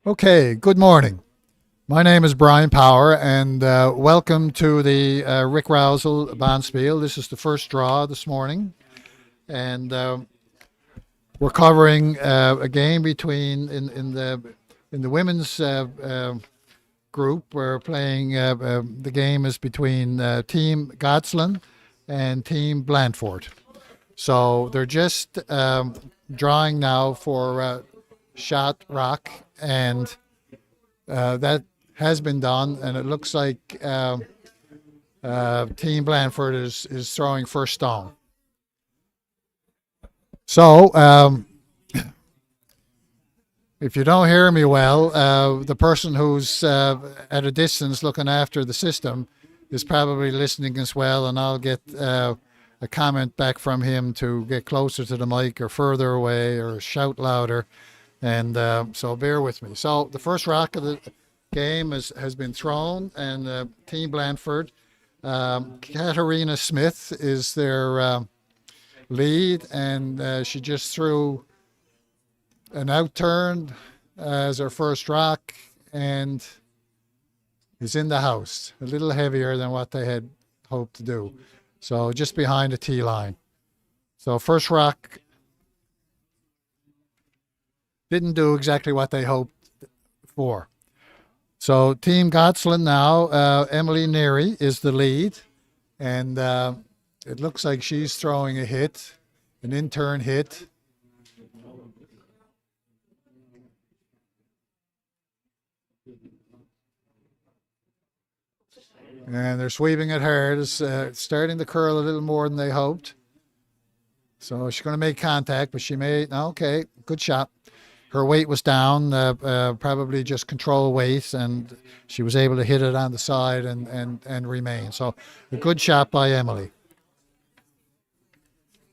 Okay, good morning. My name is Brian Power, and welcome to the Rick Rowsell Bonspiel. This is the first draw this morning, and we're covering a game between in the women's group. We're playing. The game is between Team Godsland and Team Blandford. So they're just drawing now for shot rock, and that has been done, and it looks like Team Blandford is throwing first stone. So if you don't hear me well, the person who's at a distance looking after the system is probably listening as well, and I'll get a comment back from him to get closer to the mic or further away or shout louder. And so bear with me. So the first rock of the game has been thrown, and Team Blandford, Katarina Smith is their lead, and she just threw an outturn as her first rock and is in the house. A little heavier than what they had hoped to do. So just behind the tee line. So first rock didn't do exactly what they hoped for. So Team Godsland now, Emily Neary is the lead, and it looks like she's throwing a hit, an in-turn hit. And they're sweeping it hard. It's starting to curl a little more than they hoped. So she's going to make contact, but she made, okay, good shot. Her weight was down, probably just control weight, and she was able to hit it on the side and remain. So a good shot by Emily.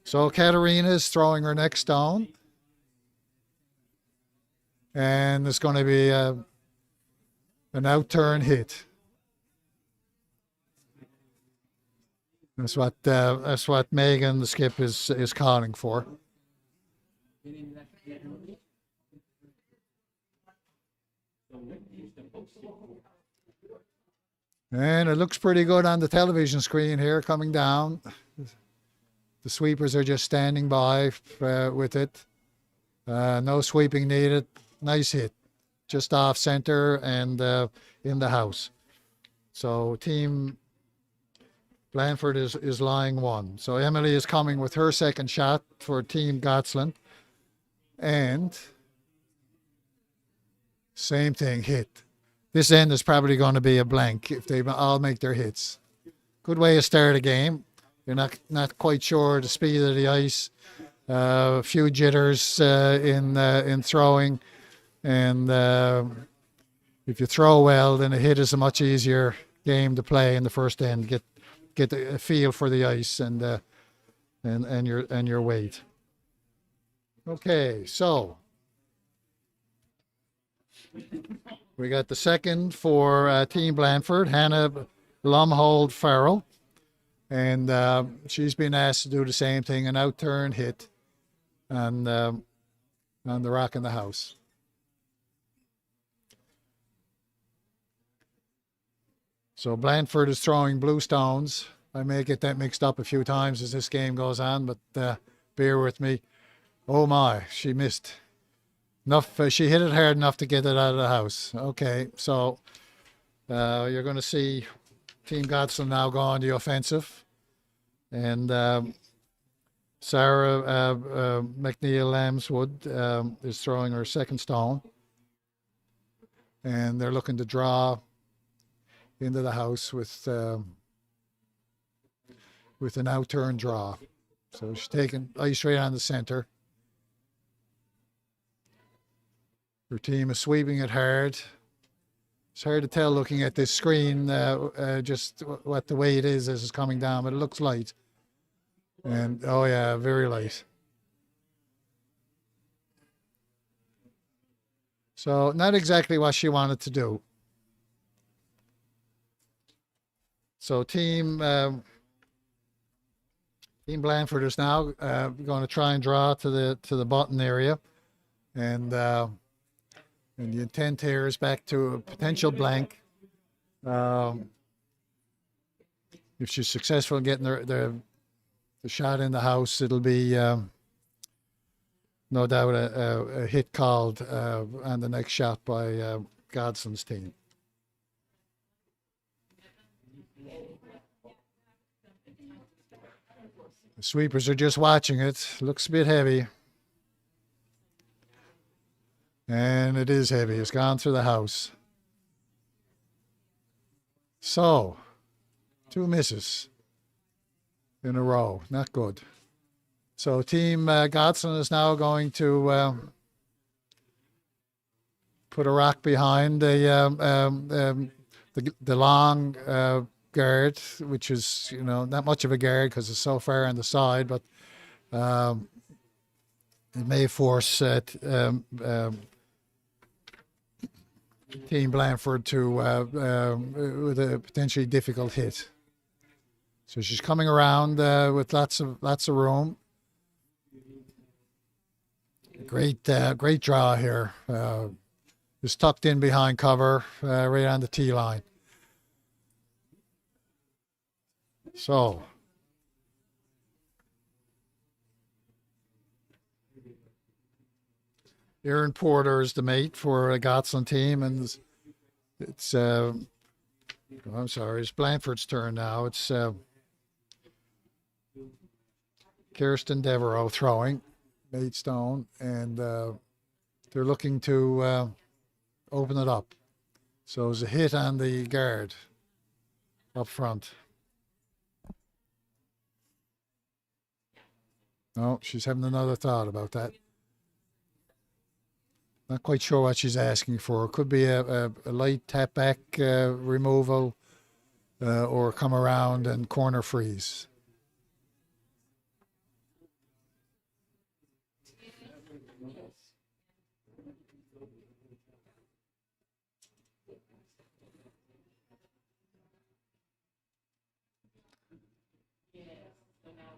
So Katarina is throwing her next stone. And it's going to be an outturn hit. That's what Megan, the skip, is calling for. And it looks pretty good on the television screen here coming down. The sweepers are just standing by with it. No sweeping needed. Nice hit. Just off center and in the house. So Team Blandford is lying one. So Emily is coming with her second shot for Team Godsland. And same thing, hit. This end is probably going to be a blank if they all make their hits. Good way to start a game. You're not quite sure the speed of the ice. A few jitters in throwing. And if you throw well, then a hit is a much easier game to play in the first end. Get a feel for the ice and your weight. Okay, so we got the second for Team Blandford, Hannah Lumhold Farrell, and she's been asked to do the same thing, an outturn hit on the rock in the house. So Blandford is throwing blue stones. I may get that mixed up a few times as this game goes on, but bear with me. Oh my, she missed. Enough. She hit it hard enough to get it out of the house. Okay, so you're going to see Team Godsland now go on the offensive. And Sarah McNeil Lambswood is throwing her second stone. And they're looking to draw into the house with an outturn draw. So she's taking ice right on the center. Her team is sweeping it hard. It's hard to tell looking at this screen just what the weight is as it's coming down, but it looks light. And, oh yeah, very light. So not exactly what she wanted to do. So Team Team Blandford is now going to try and draw to the button area, and the intent here is back to a potential blank. If she's successful in getting the shot in the house, it'll be no doubt a hit called on the next shot by Godsland's team. The sweepers are just watching it. Looks a bit heavy. And it is heavy. It's gone through the house. So, 2 misses in a row. Not good. So Team Godsland is now going to put a rock behind the long guard, which is, not much of a guard because it's so far on the side, but it may force Team Blandford to with a potentially difficult hit. So she's coming around with lots of room. Great draw here. Is tucked in behind cover, right on the tee line. So, Aaron Porter is the mate for a Godsland team, and it's I'm sorry, it's Blandford's turn now. It's Kirsten Devereaux throwing, Maidstone, and they're looking to open it up. So there's a hit on the guard up front. No, she's having another thought about that. Not quite sure what she's asking for. It could be a light tap back removal or come around and corner freeze.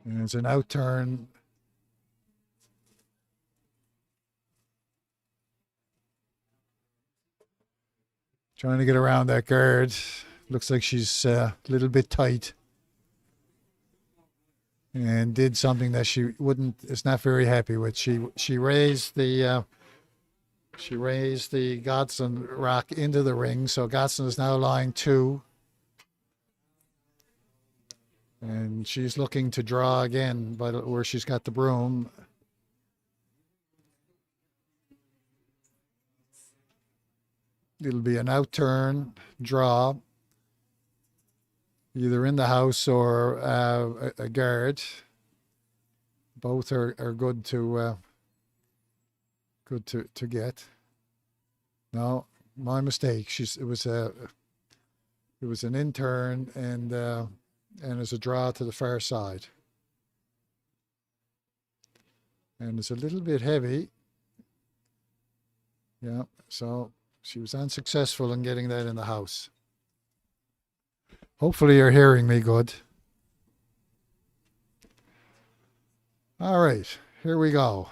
And it's an out turn. Trying to get around that guard. Looks like she's a little bit tight. And did something that she is not very happy with. She raised the Godsland rock into the ring. So Godsland is now lying 2. And she's looking to draw again, but where she's got the broom. It'll be an out turn draw, either in the house or a guard. Both are good to get. No, my mistake. It was an in turn and it's a draw to the far side. And it's a little bit heavy. Yeah, so she was unsuccessful in getting that in the house. Hopefully you're hearing me good. All right, here we go.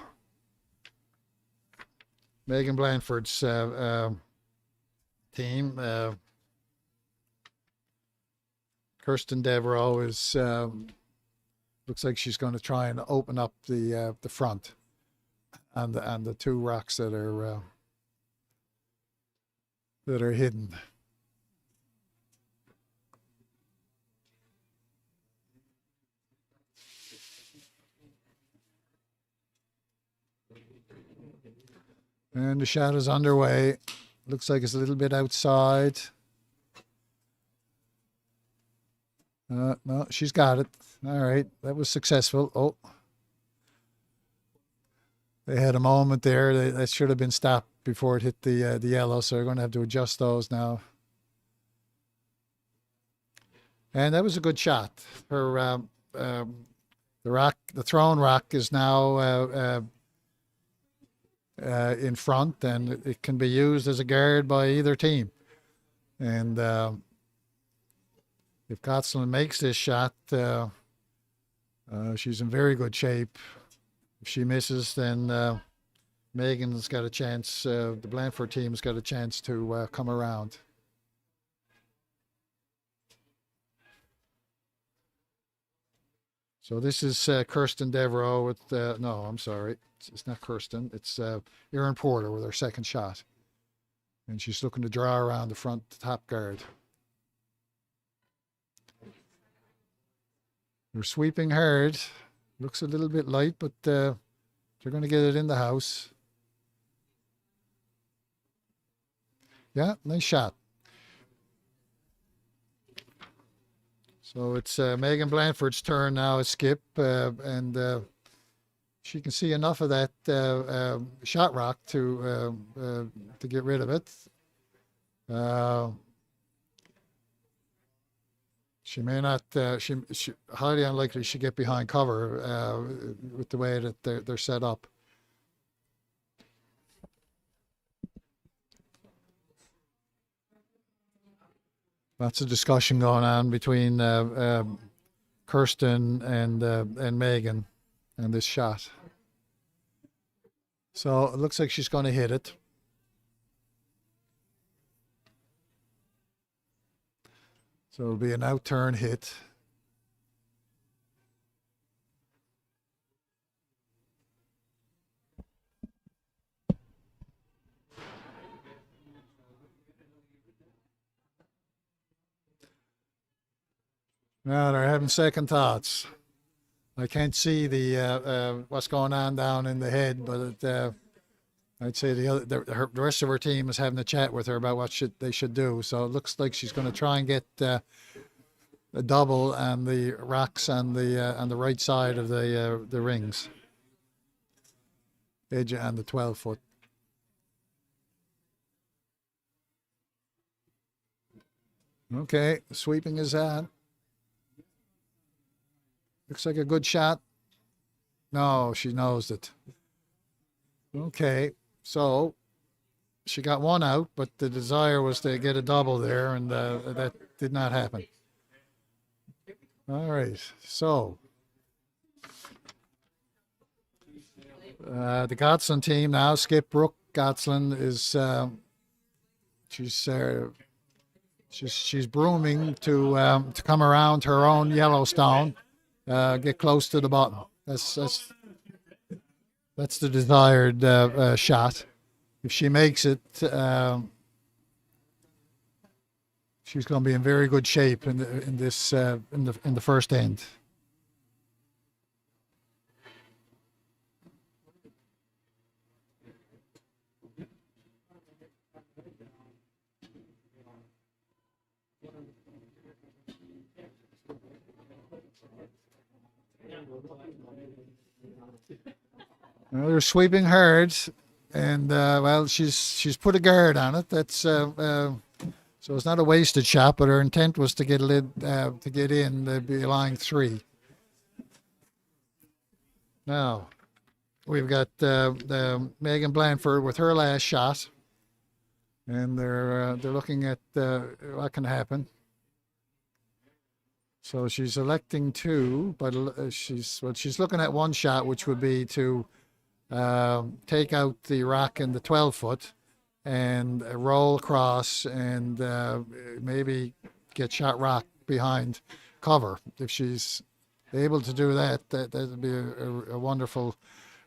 Megan Blandford's team. Kirsten Devereaux is looks like she's going to try and open up the front and the 2 rocks that are hidden. And the shot is underway. Looks like it's a little bit outside. No, she's got it. All right, that was successful. Oh, they had a moment there. That should have been stopped before it hit the yellow, so they're going to have to adjust those now. And that was a good shot. Her the thrown rock is now in front, and it can be used as a guard by either team. And if Godsland makes this shot, She's in very good shape. If she misses, then Megan's got a chance. The Blandford team's got a chance to come around. So this is Kirsten Devereaux with, no, I'm sorry. It's not Kirsten. It's Erin Porter with her second shot. And she's looking to draw around the front top guard. They're sweeping hard. Looks a little bit light, but they're going to get it in the house. Yeah, nice shot. So it's Megan Blandford's turn now, skip, and she can see enough of that shot rock to get rid of it. She may not. She highly unlikely she get behind cover with the way that they're set up. Lots of discussion going on between Kirsten and Megan and this shot. So it looks like she's going to hit it. So it'll be an out-turn hit. Now they're having second thoughts. I can't see the what's going on down in the head, but I'd say the rest of her team is having a chat with her about what they should do. So it looks like she's going to try and get a double on the rocks on the right side of the rings, edge and the 12-foot. Okay, sweeping is on. Looks like a good shot. No, she knows it. Okay, so she got one out, but the desire was to get a double there, and that did not happen. All right, so the Godsland team now, Skip Brooke Godsland is she's brooming to come around her own Yellowstone. Get close to the bottom. That's the desired shot. If she makes it, she's going to be in very good shape in the first end. Well, they're sweeping hard, and well, she's put a guard on it. That's so it's not a wasted shot, but her intent was to get in. They'd be lying 3. Now we've got Megan Blandford with her last shot, and they're looking at what can happen. So she's electing 2, but she's looking at one shot, which would be to take out the rock in the 12-foot and roll across and maybe get shot rock behind cover. If she's able to do that, that would be a wonderful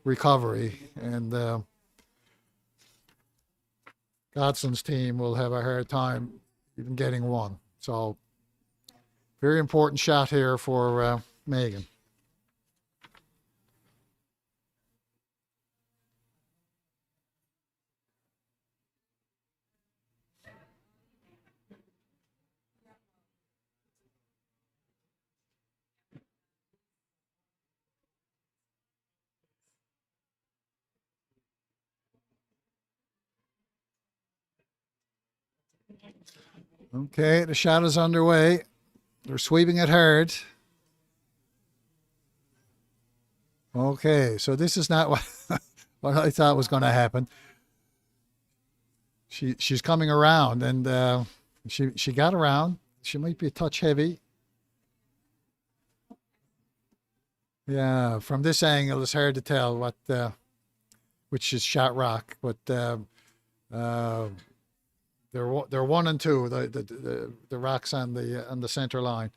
recovery. And Godsland's team will have a hard time even getting one. So very important shot here for Megan. Okay, the shot is underway. They're sweeping it hard. Okay, so this is not what I thought was going to happen. She's coming around, and she got around. She might be a touch heavy. Yeah, from this angle, it's hard to tell what which is shot rock, but uh, they're one and two. The rocks on the center line.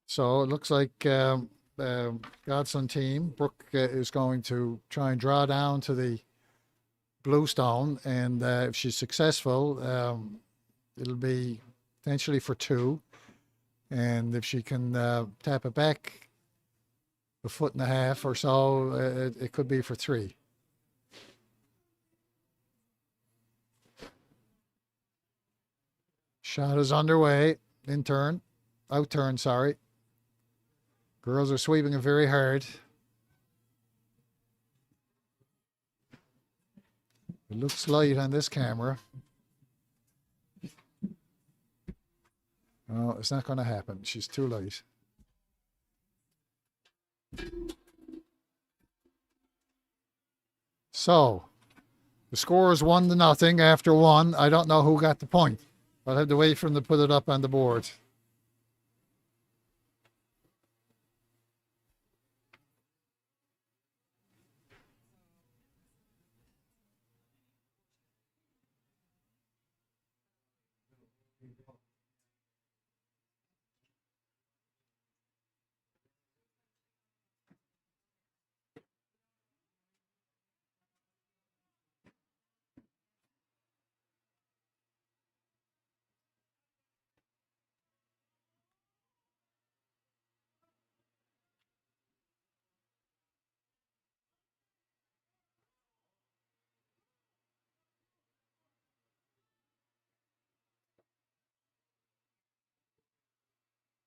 So it looks like Godsland team Brooke is going to try and draw down to the blue stone, and if she's successful, it'll be potentially for two. And if she can tap it back a foot and a half or so, it could be for three. Shot is underway. In turn, out turn, sorry. Girls are sweeping it very hard. It looks light on this camera. Oh, it's not going to happen. She's too late. So, the score is 1-0 after one. I don't know who got the point. I'll have to wait for them to put it up on the board.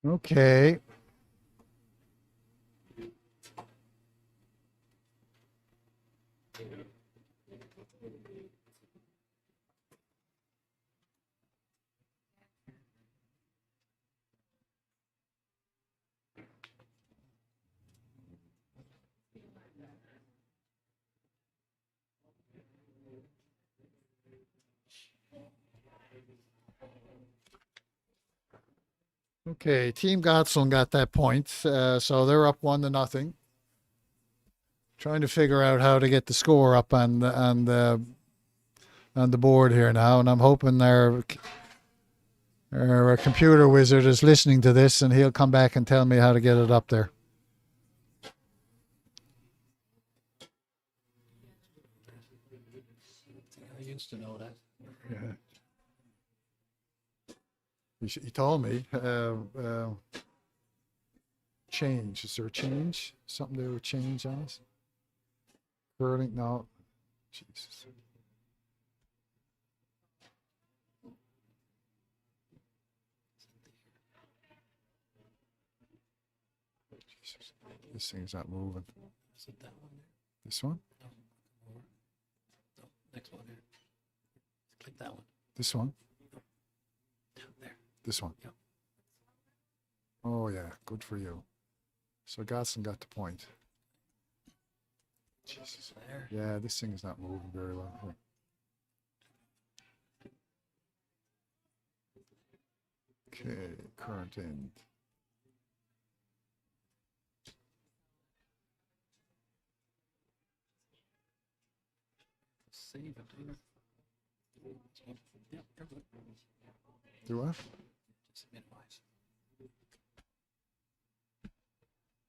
Okay. Okay, Team Godsland got that point, so they're up 1-0. Trying to figure out how to get the score up on the board here now, and I'm hoping our computer wizard is listening to this, and he'll come back and tell me how to get it up there. I used to know that. Yeah. He told me. Change. Is there a change? Something to do with change on us? Curling? No. Jesus. Jesus. This thing's not moving. Is it that one there? This one? No. Over. No. Next one here. Click that one. This one? There. This one? Yep. Oh, yeah. Good for you. So Godsland got the point. Jesus. There. Yeah, this thing is not moving very well. Here. Okay, current end. Save it. Yep, you're good. Do what? Just minimize.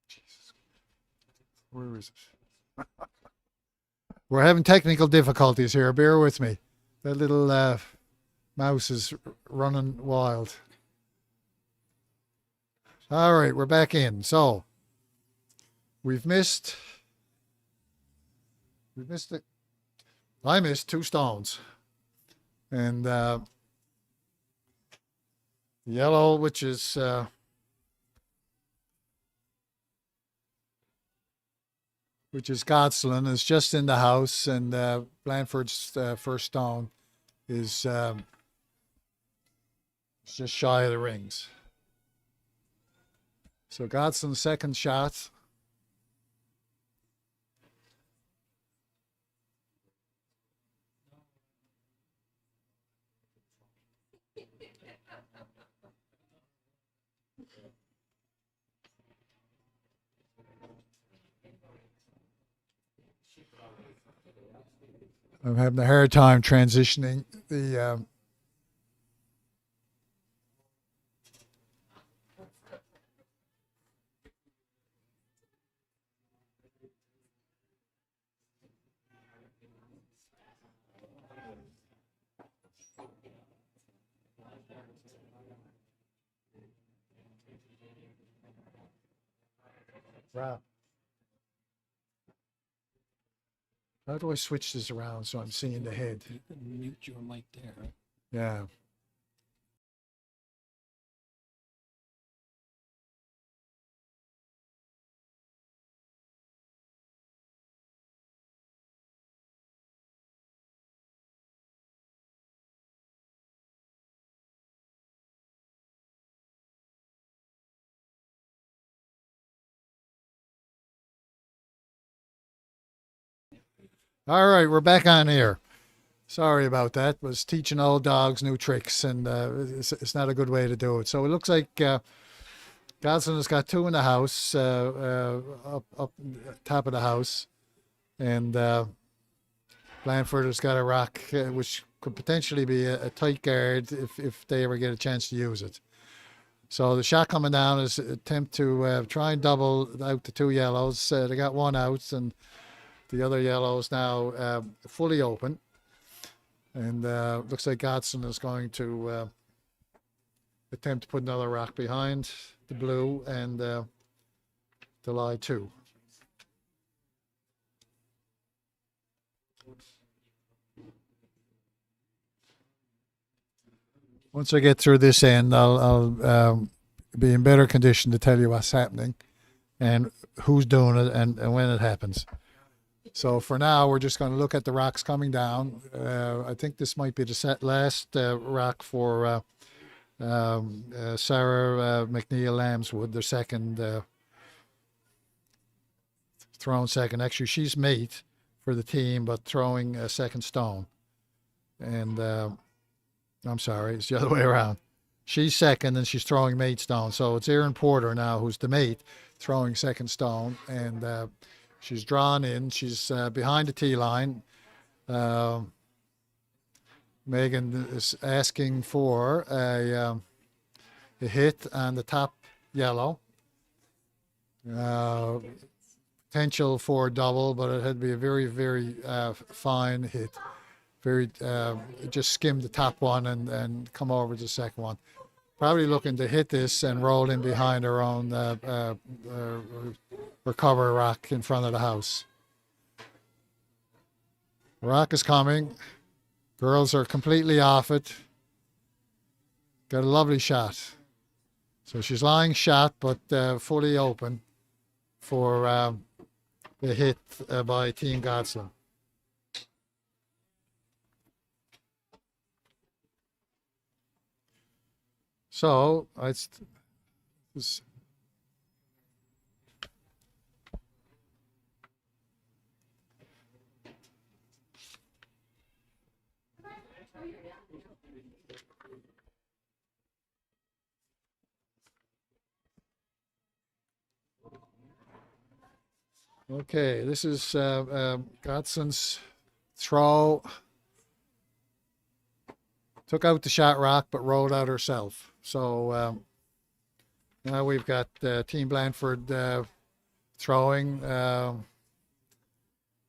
Jesus. Where is it? We're having technical difficulties here. Bear with me. That little mouse is running wild. All right, we're back in. So we've missed it. I missed 2 stones. And yellow, which is Godsland, is just in the house, and Blandford's first stone is just shy of the rings. So Godsland's second shot. I'm having a hard time transitioning the. Wow. How do I switch this around so I'm seeing the head? You can mute your mic there, right? Yeah. All right, we're back on air. Sorry about that. Was teaching old dogs new tricks, and it's not a good way to do it. So it looks like Godsland has got two in the house, up top of the house, and Blandford has got a rock, which could potentially be a tight guard if they ever get a chance to use it. So the shot coming down is an attempt to try and double out the two yellows. They got one out, and the other yellow is now fully open. And looks like Godsland is going to attempt to put another rock behind the blue and the lie two. Once I get through this end, I'll be in better condition to tell you what's happening and who's doing it and when it happens. So for now, we're just going to look at the rocks coming down. I think this might be the last rock for Sarah McNeil Lambswood, their second, thrown second. Actually, she's mate for the team, but throwing a second stone. And I'm sorry, it's the other way around. She's second and she's throwing mate stone. So it's Erin Porter now who's the mate throwing second stone. And she's drawn in. She's behind the tee line. Megan is asking for a hit on the top yellow. Potential for double, but it had to be a very, very fine hit. Very, just skim the top one and come over to the second one. Probably looking to hit this and roll in behind her own recover rock in front of the house. Rock is coming. Girls are completely off it. Got a lovely shot. So she's lying shot, but fully open for the hit by Team Godsland. So it's okay. This is Godsland's throw. Took out the shot rock, but rolled out herself. So now we've got Team Blandford throwing.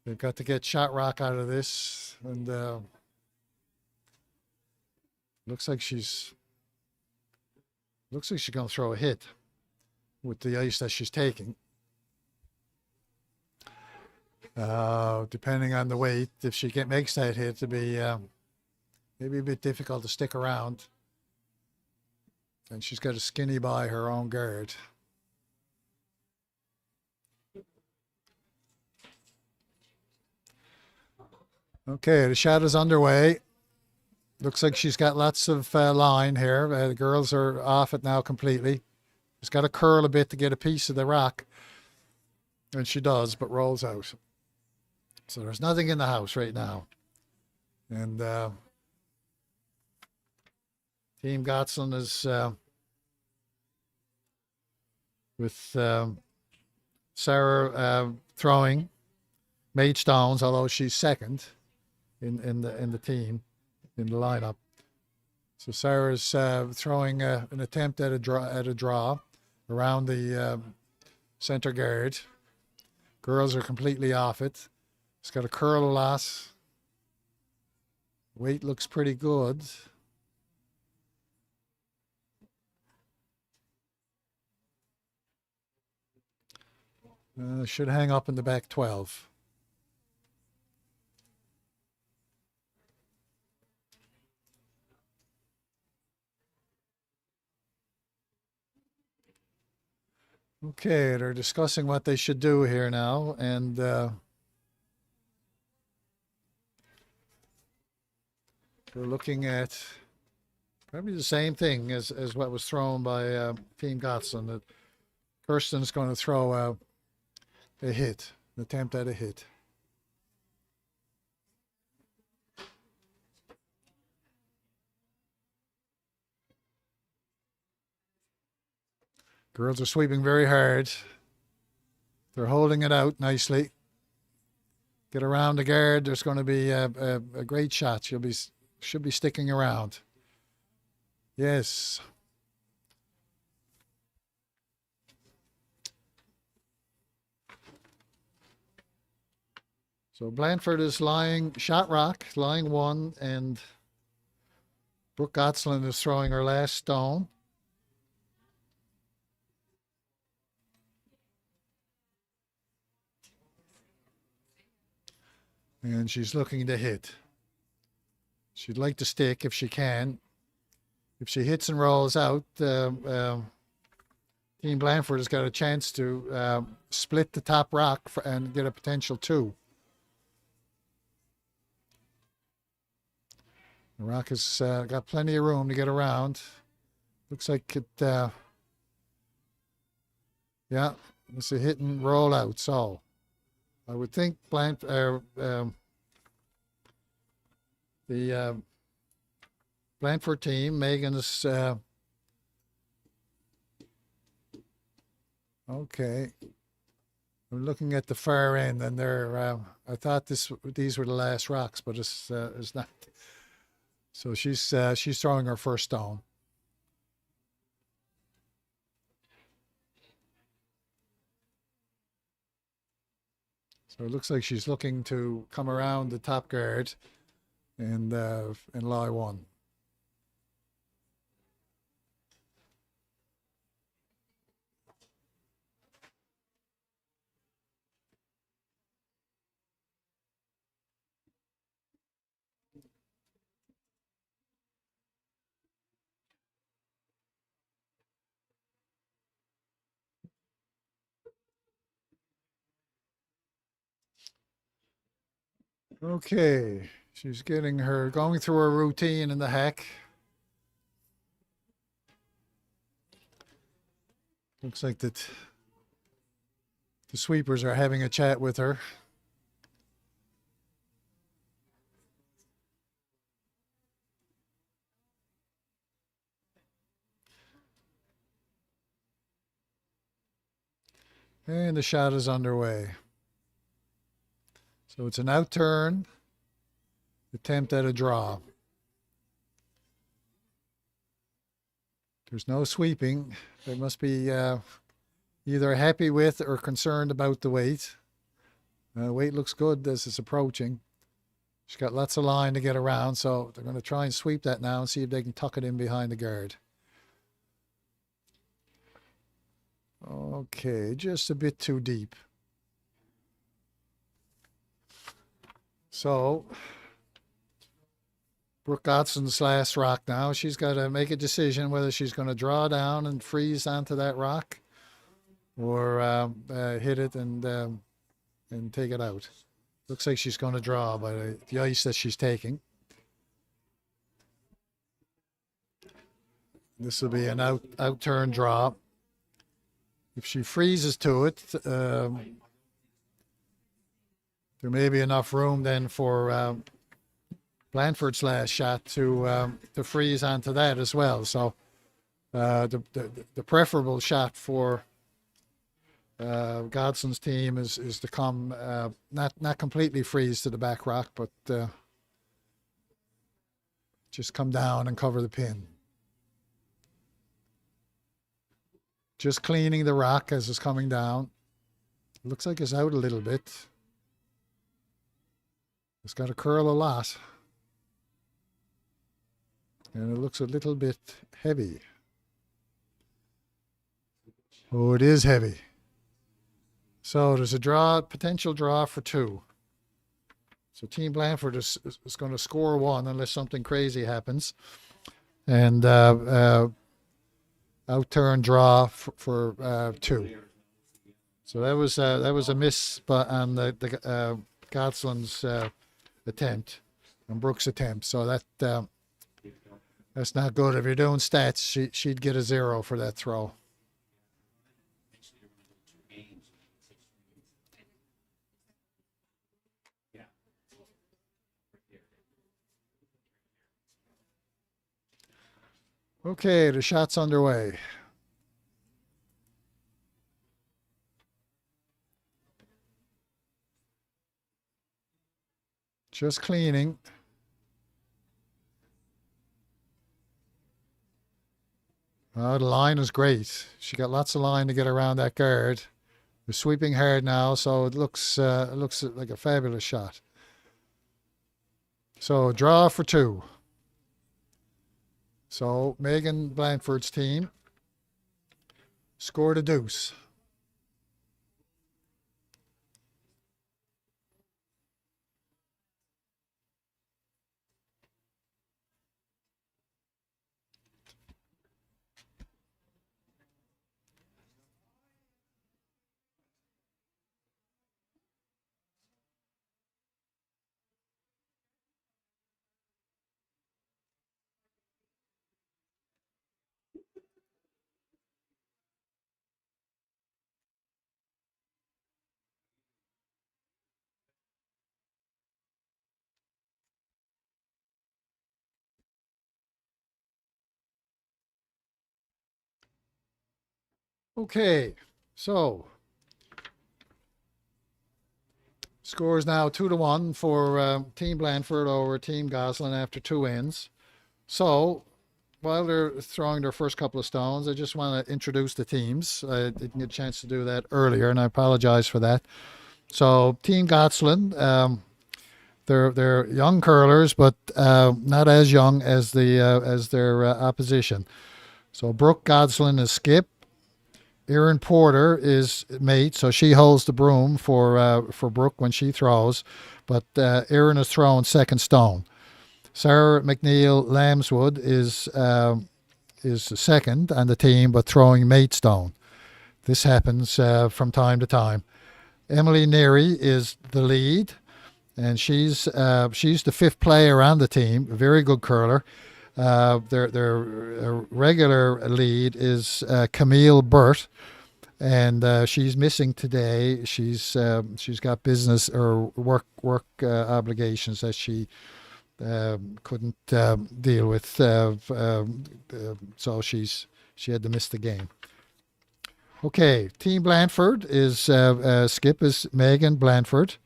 They've got to get shot rock out of this, and looks like she's going to throw a hit with the ice that she's taking. Depending on the weight, if she makes that hit, to be maybe a bit difficult to stick around. And she's got a skinny by her own guard. Okay, the shot is underway. Looks like she's got lots of line here. The girls are off it now completely. She's got to curl a bit to get a piece of the rock. And she does, but rolls out. So there's nothing in the house right now. And Team Godsland is with Sarah throwing. Stones, although she's second in the team, in the lineup. So Sarah's throwing an attempt at a draw around the center guard. Girls are completely off it. It's got a curl loss. Weight looks pretty good. Should hang up in the back 12. Okay, they're discussing what they should do here now, and they're looking at probably the same thing as what was thrown by Team Godsland. That Kirsten's going to throw a hit, an attempt at a hit. Girls are sweeping very hard. They're holding it out nicely. Get around the guard. There's going to be a great shot. Should be sticking around. Yes. So Blandford is lying shot rock, lying one, and Brooke Godsland is throwing her last stone. And she's looking to hit. She'd like to stick if she can. If she hits and rolls out, Team Blandford has got a chance to split the top rock and get a potential 2. The rock has got plenty of room to get around. Looks like it, yeah, it's a hit and roll out. So I would think the Blandford team, Megan's, okay. I'm looking at the far end, and they're, I thought these were the last rocks, but it's not. So she's throwing her first stone. So it looks like she's looking to come around the top guard and lie one. Okay, she's going through her routine in the hack. Looks like the sweepers are having a chat with her. And the shot is underway. So it's an out turn, attempt at a draw. There's no sweeping. They must be either happy with or concerned about the weight. Weight looks good as it's approaching. She's got lots of line to get around, so they're going to try and sweep that now and see if they can tuck it in behind the guard. Okay, just a bit too deep. So, Brooke Godsland's last rock now. She's got to make a decision whether she's going to draw down and freeze onto that rock or hit it and take it out. Looks like she's going to draw by the ice that she's taking. This will be an out turn draw. If she freezes to it, there may be enough room then for Blandford's last shot to freeze onto that as well. So the preferable shot for Godsland's team is to come, not completely freeze to the back rock, but just come down and cover the pin. Just cleaning the rock as it's coming down. Looks like it's out a little bit. It's got to curl a lot. And it looks a little bit heavy. Oh, it is heavy. So there's a draw, potential draw for 2. So Team Blandford is going to score 1 unless something crazy happens. And outturn draw for 2. So that was a miss on the Godsland's attempt and Brooks' attempt. So that's not good. If you're doing stats, she'd get a 0 for that throw. Okay, the shot's underway. Just cleaning. Oh, the line is great. She got lots of line to get around that guard. They're sweeping hard now, so it looks like a fabulous shot. So draw for 2. So Megan Blandford's team scored a deuce. Okay, so score is now 2-1 for Team Blandford over Team Godsland after 2 ends. So while they're throwing their first couple of stones, I just want to introduce the teams. I didn't get a chance to do that earlier, and I apologize for that. So Team Godsland, they're young curlers, but not as young as their opposition. So Brooke Godsland is skip. Erin Porter is mate, so she holds the broom for Brooke when she throws, but Erin is throwing second stone. Sarah McNeil Lambswood is second on the team, but throwing mate stone. This happens from time to time. Emily Neary is the lead, and she's the 5th player on the team. A very good curler. Their regular lead is Camille Burt, and she's missing today. She's got business or work obligations that she couldn't deal with, so she had to miss the game. Okay, Team Blandford is skip is Megan Blandford.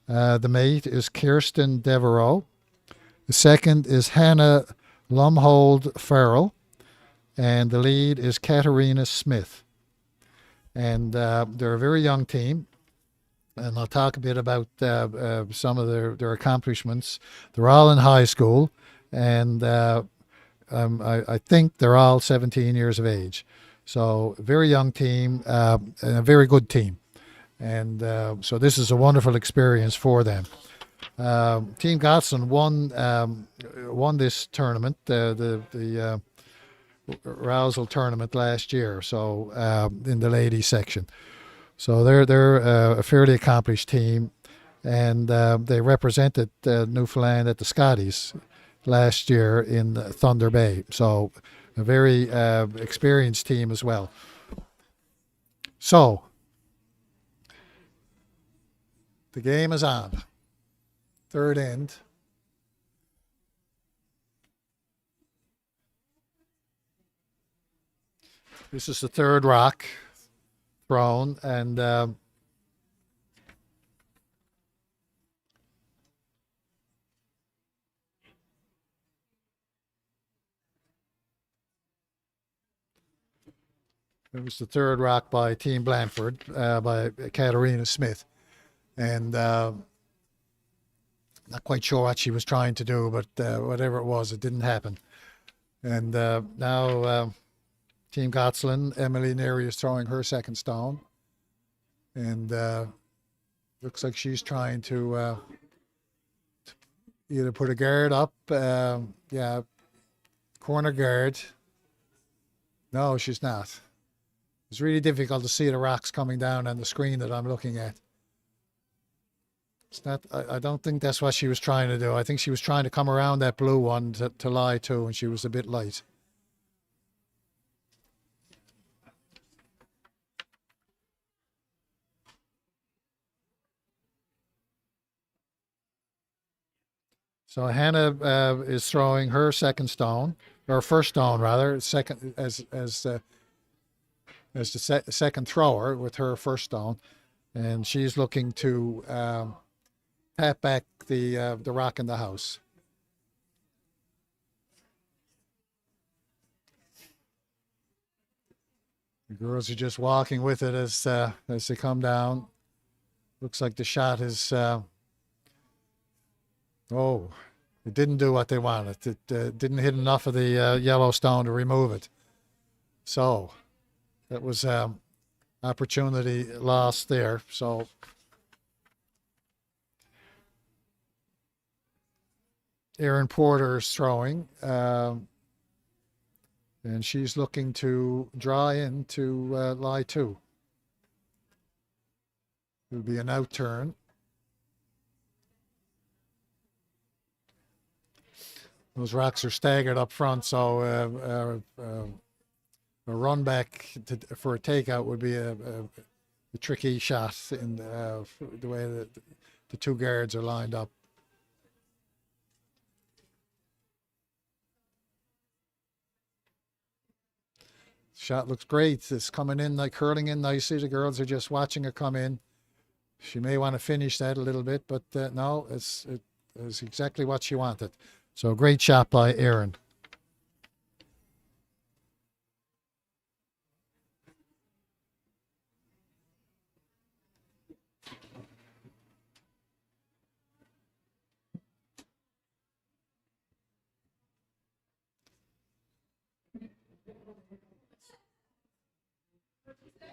The mate is Kirsten Devereaux. The second is Hannah Lumhold Farrell, and the lead is Katarina Smith. And they're a very young team, and I'll talk a bit about some of their accomplishments. They're all in high school, and I think they're all 17 years of age. So a very young team and a very good team. And so this is a wonderful experience for them. Team Godsland won this tournament, the Rowsell tournament last year. So in the ladies section, so they're a fairly accomplished team, and they represented Newfoundland at the Scotties last year in Thunder Bay. So a very experienced team as well. So the game is on. Third end. This is the third rock. thrown, and it was the third rock by Team Blandford, by Katarina Smith. And not quite sure what she was trying to do, but whatever it was, it didn't happen. And now Team Godsland, Emily Neary is throwing her second stone. And looks like she's trying to either put a guard up, yeah, corner guard. No, she's not. It's really difficult to see the rocks coming down on the screen that I'm looking at. It's not. I don't think that's what she was trying to do. I think she was trying to come around that blue one to lie to, and she was a bit light. So Hannah is throwing her second stone, or first stone rather, second as the second thrower with her first stone, and she's looking to pat back the rock in the house. The girls are just walking with it as they come down. Looks like the shot is oh, it didn't do what they wanted. It didn't hit enough of the yellow stone to remove it. So that was opportunity lost there. So Erin Porter is throwing, and she's looking to draw in to lie two. It'll be an out turn. Those rocks are staggered up front, so a run back for a takeout would be a tricky shot in the way that the two guards are lined up. Shot looks great. It's coming in, like curling in nicely. The girls are just watching it come in. She may want to finish that a little bit, but no, it's exactly what she wanted. So great shot by Erin.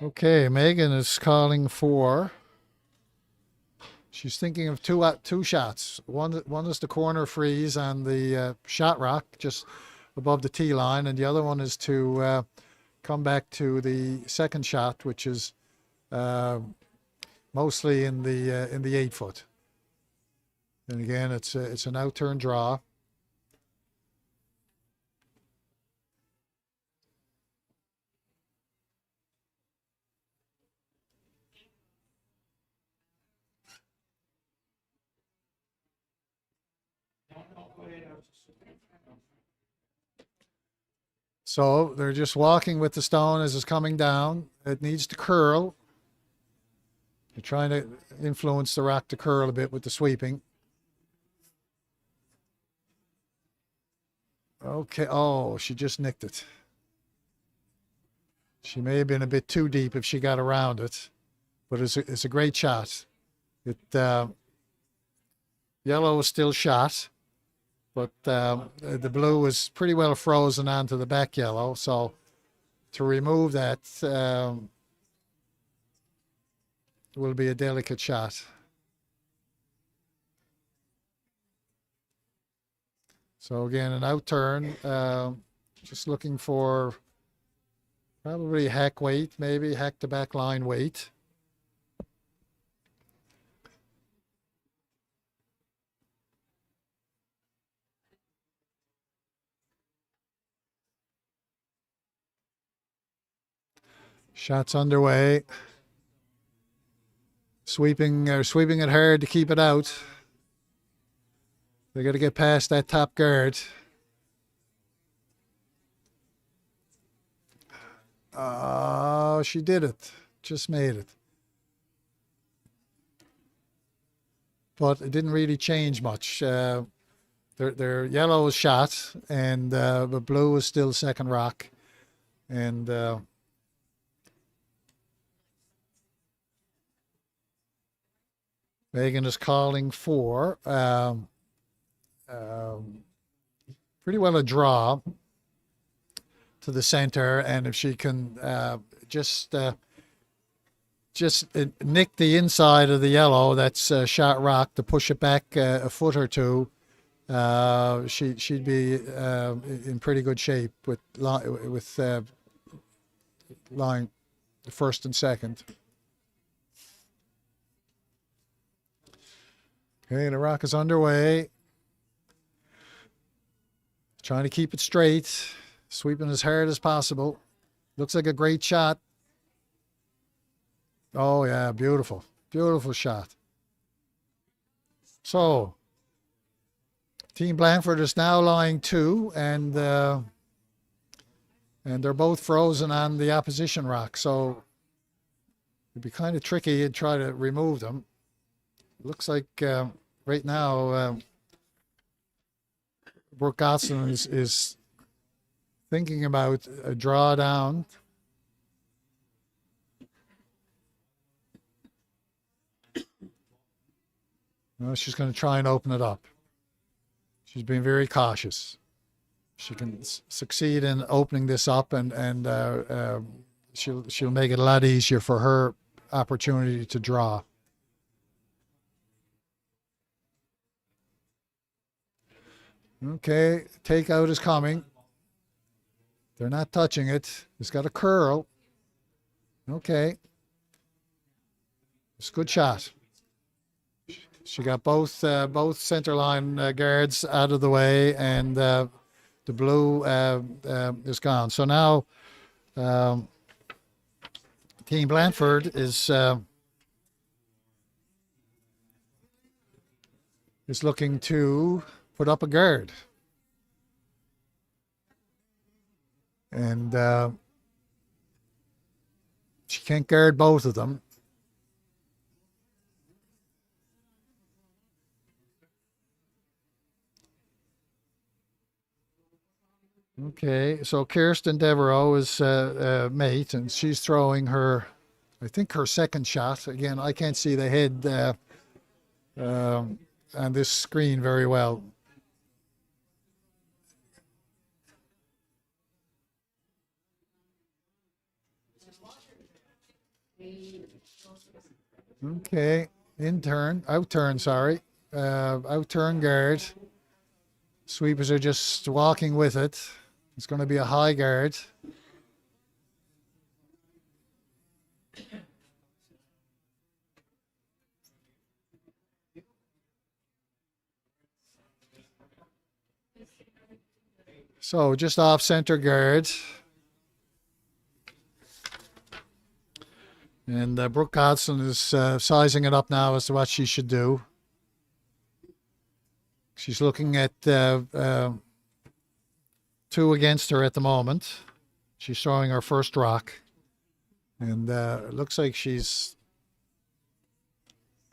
Okay, Megan is calling for. She's thinking of two shots. One is the corner freeze on the shot rock just above the tee line, and the other one is to come back to the second shot, which is mostly in the 8 foot. And again, it's an out turn draw. So they're just walking with the stone as it's coming down. It needs to curl. They're trying to influence the rock to curl a bit with the sweeping. Okay. Oh, she just nicked it. She may have been a bit too deep if she got around it, but it's a great shot. It yellow is still shot, but the blue is pretty well frozen onto the back yellow. So to remove that will be a delicate shot. So again, an out turn, just looking for probably hack weight, maybe hack the back line weight. Shots underway. Sweeping it hard to keep it out. They got to get past that top guard. Oh, she did it. Just made it. But it didn't really change much. Their yellow was shot, and but blue was still second rock. And Megan is calling for pretty well a draw to the center, and if she can just nick the inside of the yellow that's shot rock to push it back a foot or two, she'd be in pretty good shape with line first and second. Okay, the rock is underway. Trying to keep it straight, sweeping as hard as possible. Looks like a great shot. Oh yeah, beautiful, beautiful shot. So, Team Blandford is now lying 2, and they're both frozen on the opposition rock. So it'd be kind of tricky to try to remove them. Looks like right now Brooke Godsland is thinking about a drawdown. Well, she's going to try and open it up. She's being very cautious. She can succeed in opening this up, and she'll make it a lot easier for her opportunity to draw. Okay, takeout is coming. They're not touching it. It's got a curl. Okay. It's a good shot. She got both center line guards out of the way, and the blue is gone. So now Team Blandford is looking to put up a guard. And she can't guard both of them. Okay, so Kirsten Devereaux is mate, and she's throwing her, I think, her second shot. Again, I can't see the head on this screen very well. Okay, out turn, guard. Sweepers are just walking with it. It's going to be a high guard. So just off center guard. And Brooke Godsland is sizing it up now as to what she should do. She's looking at 2 against her at the moment. She's throwing her first rock. And it looks like she's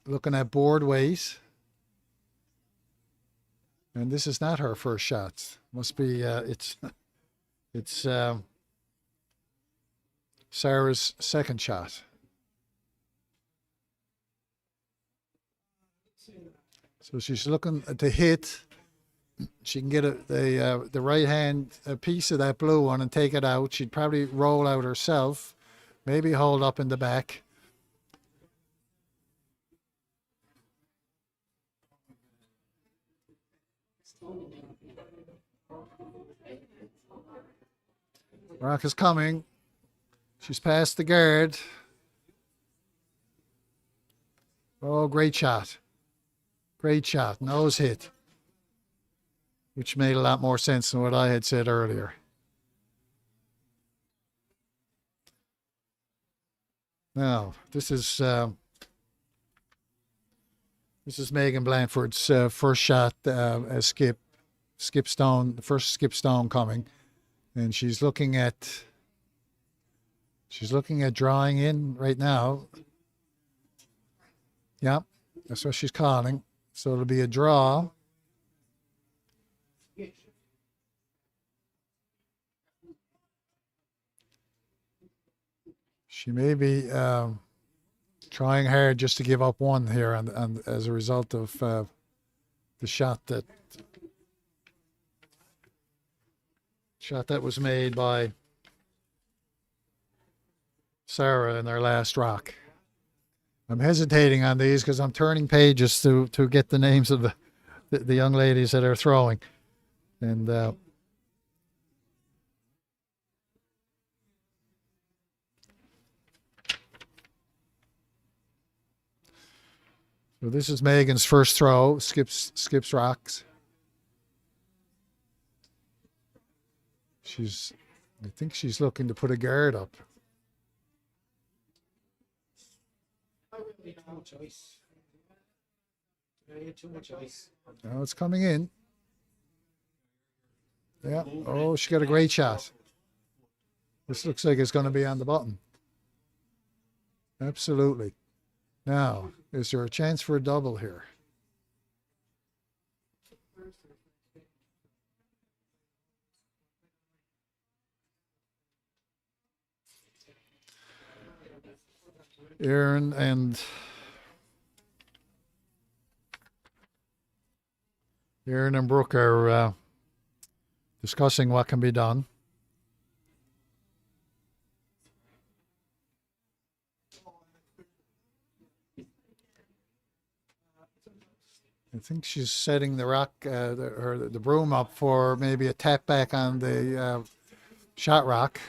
looking at board weight. And this is not her first shot. Must be, it's Sarah's second shot. So she's looking to hit. She can get the right hand a piece of that blue one and take it out. She'd probably roll out herself, maybe hold up in the back. Rock is coming. She's past the guard. Oh, great shot. Great shot. Nose hit. Which made a lot more sense than what I had said earlier. Now, this is Megan Blandford's first shot as skip stone, the first skip stone coming. And she's looking at She's looking at drawing in right now. Yep, that's what she's calling. So it'll be a draw. She may be trying hard just to give up one here, and as a result of the shot that was made by Sarah in their last rock. I'm hesitating on these because I'm turning pages to get the names of the young ladies that are throwing, and so this is Megan's first throw. Skips rocks. I think she's looking to put a guard up. Now it's coming in. Yeah. Oh, she got a great shot. This looks like it's going to be on the button. Absolutely. Now, is there a chance for a double here? Aaron and Brooke are discussing what can be done. I think she's setting the rock or the broom up for maybe a tap back on the shot rock,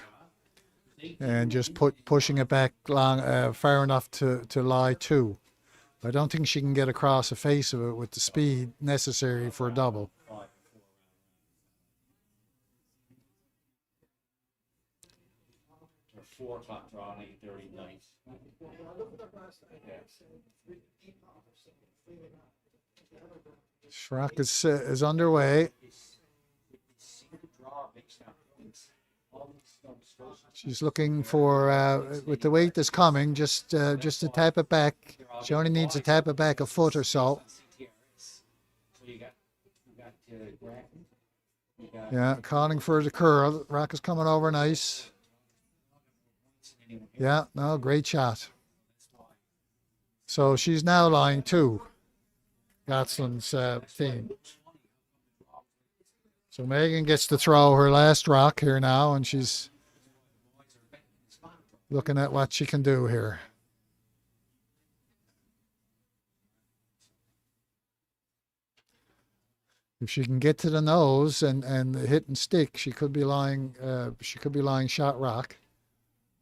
and just pushing it back long far enough to lie two. I don't think she can get across the face of it with the speed necessary for a double. Or 4 o'clock draw, 8:30 night. Schrock is underway. She's looking for, with the weight that's coming, just to tap it back. She only needs to tap it back a foot or so. Yeah, calling for the curl. Rock is coming over nice. Yeah, no, great shot. So she's now lying two. Godsland's team. So Megan gets to throw her last rock here now, and she's looking at what she can do here. If she can get to the nose and hit and stick, she could be lying shot rock,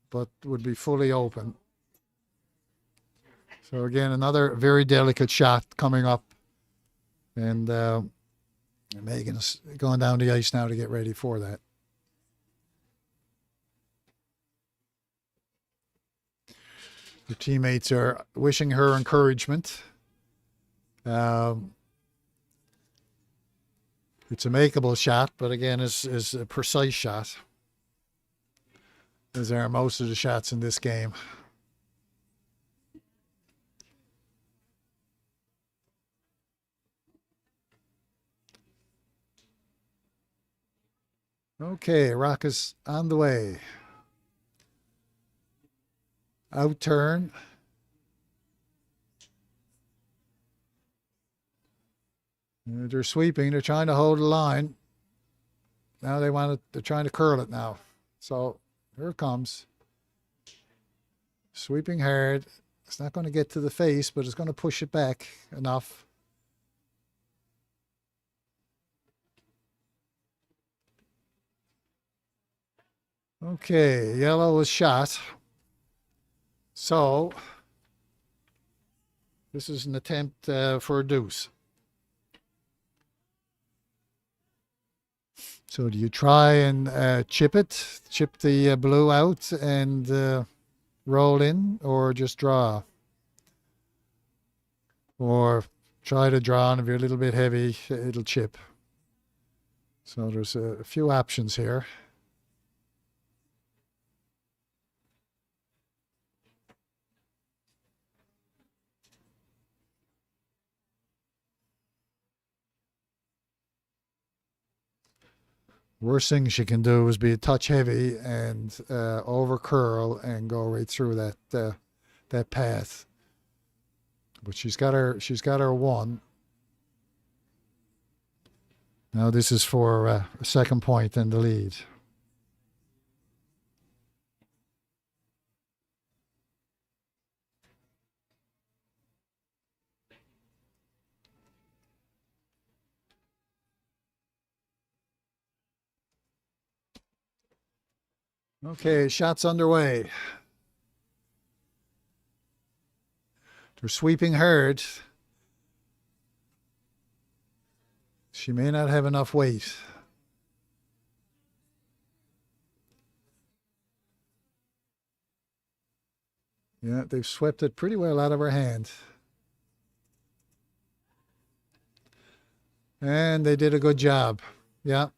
but would be fully open. So again, another very delicate shot coming up, and Megan's going down the ice now to get ready for that. Her teammates are wishing her encouragement. It's a makeable shot, but again, is a precise shot, as are most of the shots in this game. Okay, rock is on the way. Out turn. They're sweeping. They're trying to hold the line. Now they're trying to curl it now. So here it comes. Sweeping hard. It's not going to get to the face, but it's going to push it back enough. Okay, yellow was shot. So this is an attempt for a deuce. So do you try and chip the blue out and roll in, or just draw? Or try to draw, and if you're a little bit heavy, it'll chip. So there's a few options here. Worst thing she can do is be a touch heavy and over curl and go right through that path. But she's got her one. Now this is for a second point in the lead. Okay, shots underway. They're sweeping hard. She may not have enough weight. Yeah, they've swept it pretty well out of her hand. And they did a good job. Yeah.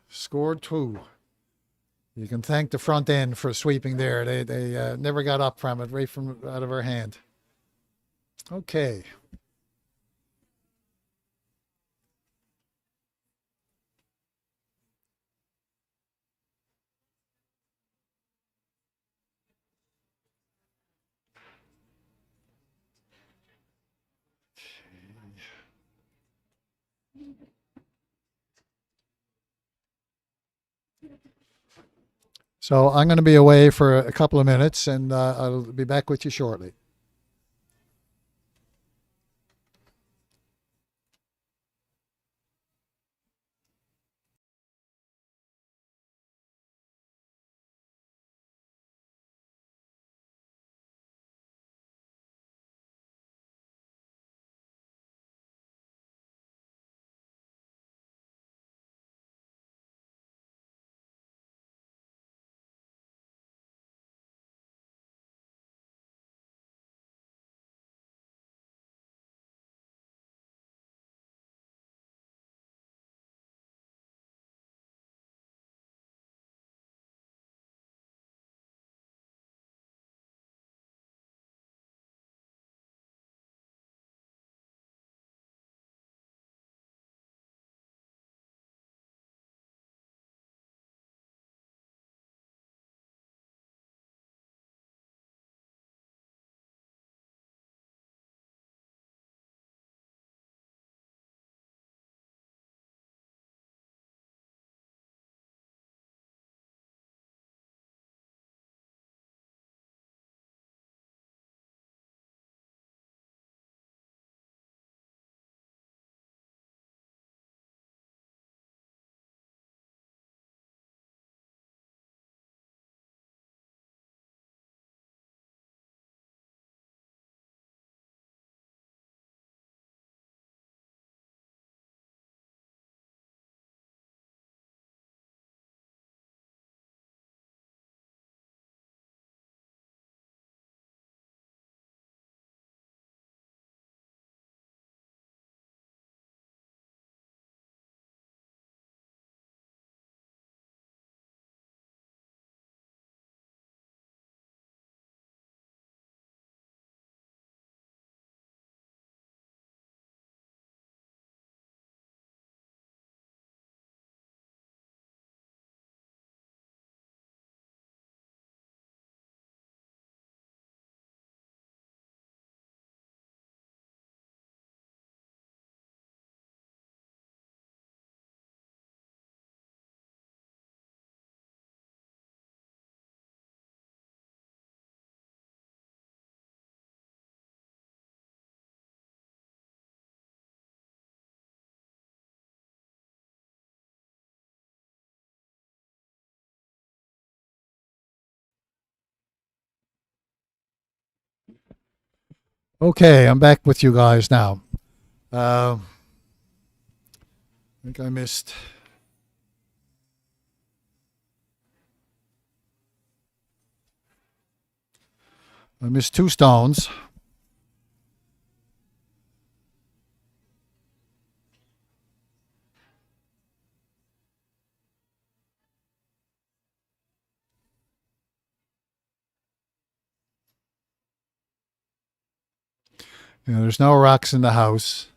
Scored 2. You can thank the front end for sweeping there. They never got up from it, right from out of her hand. Okay. So I'm going to be away for a couple of minutes, and I'll be back with you shortly. Okay, I'm back with you guys now. I think I missed. I missed 2 stones. There's no rocks in the house.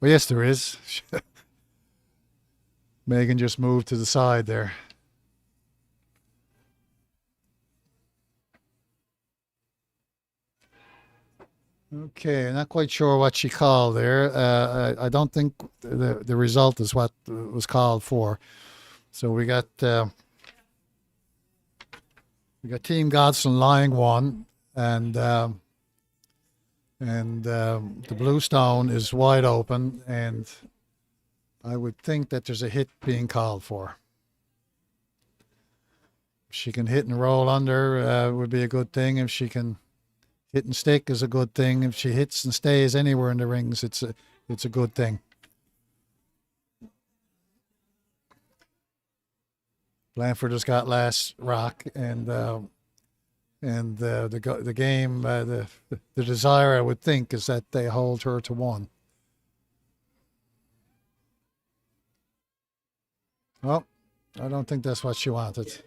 Well, yes, there is. Megan just moved to the side there. Okay, not quite sure what she called there. I don't think the result is what was called for. So we got Team Godsland lying one, and the blue stone is wide open, and I would think that there's a hit being called for. If she can hit and roll under, would be a good thing. If she can hit and stick, is a good thing. If she hits and stays anywhere in the rings, it's a good thing. Blandford has got last rock, and the game, the desire, I would think, is that they hold her to one. Well, I don't think that's what she wanted.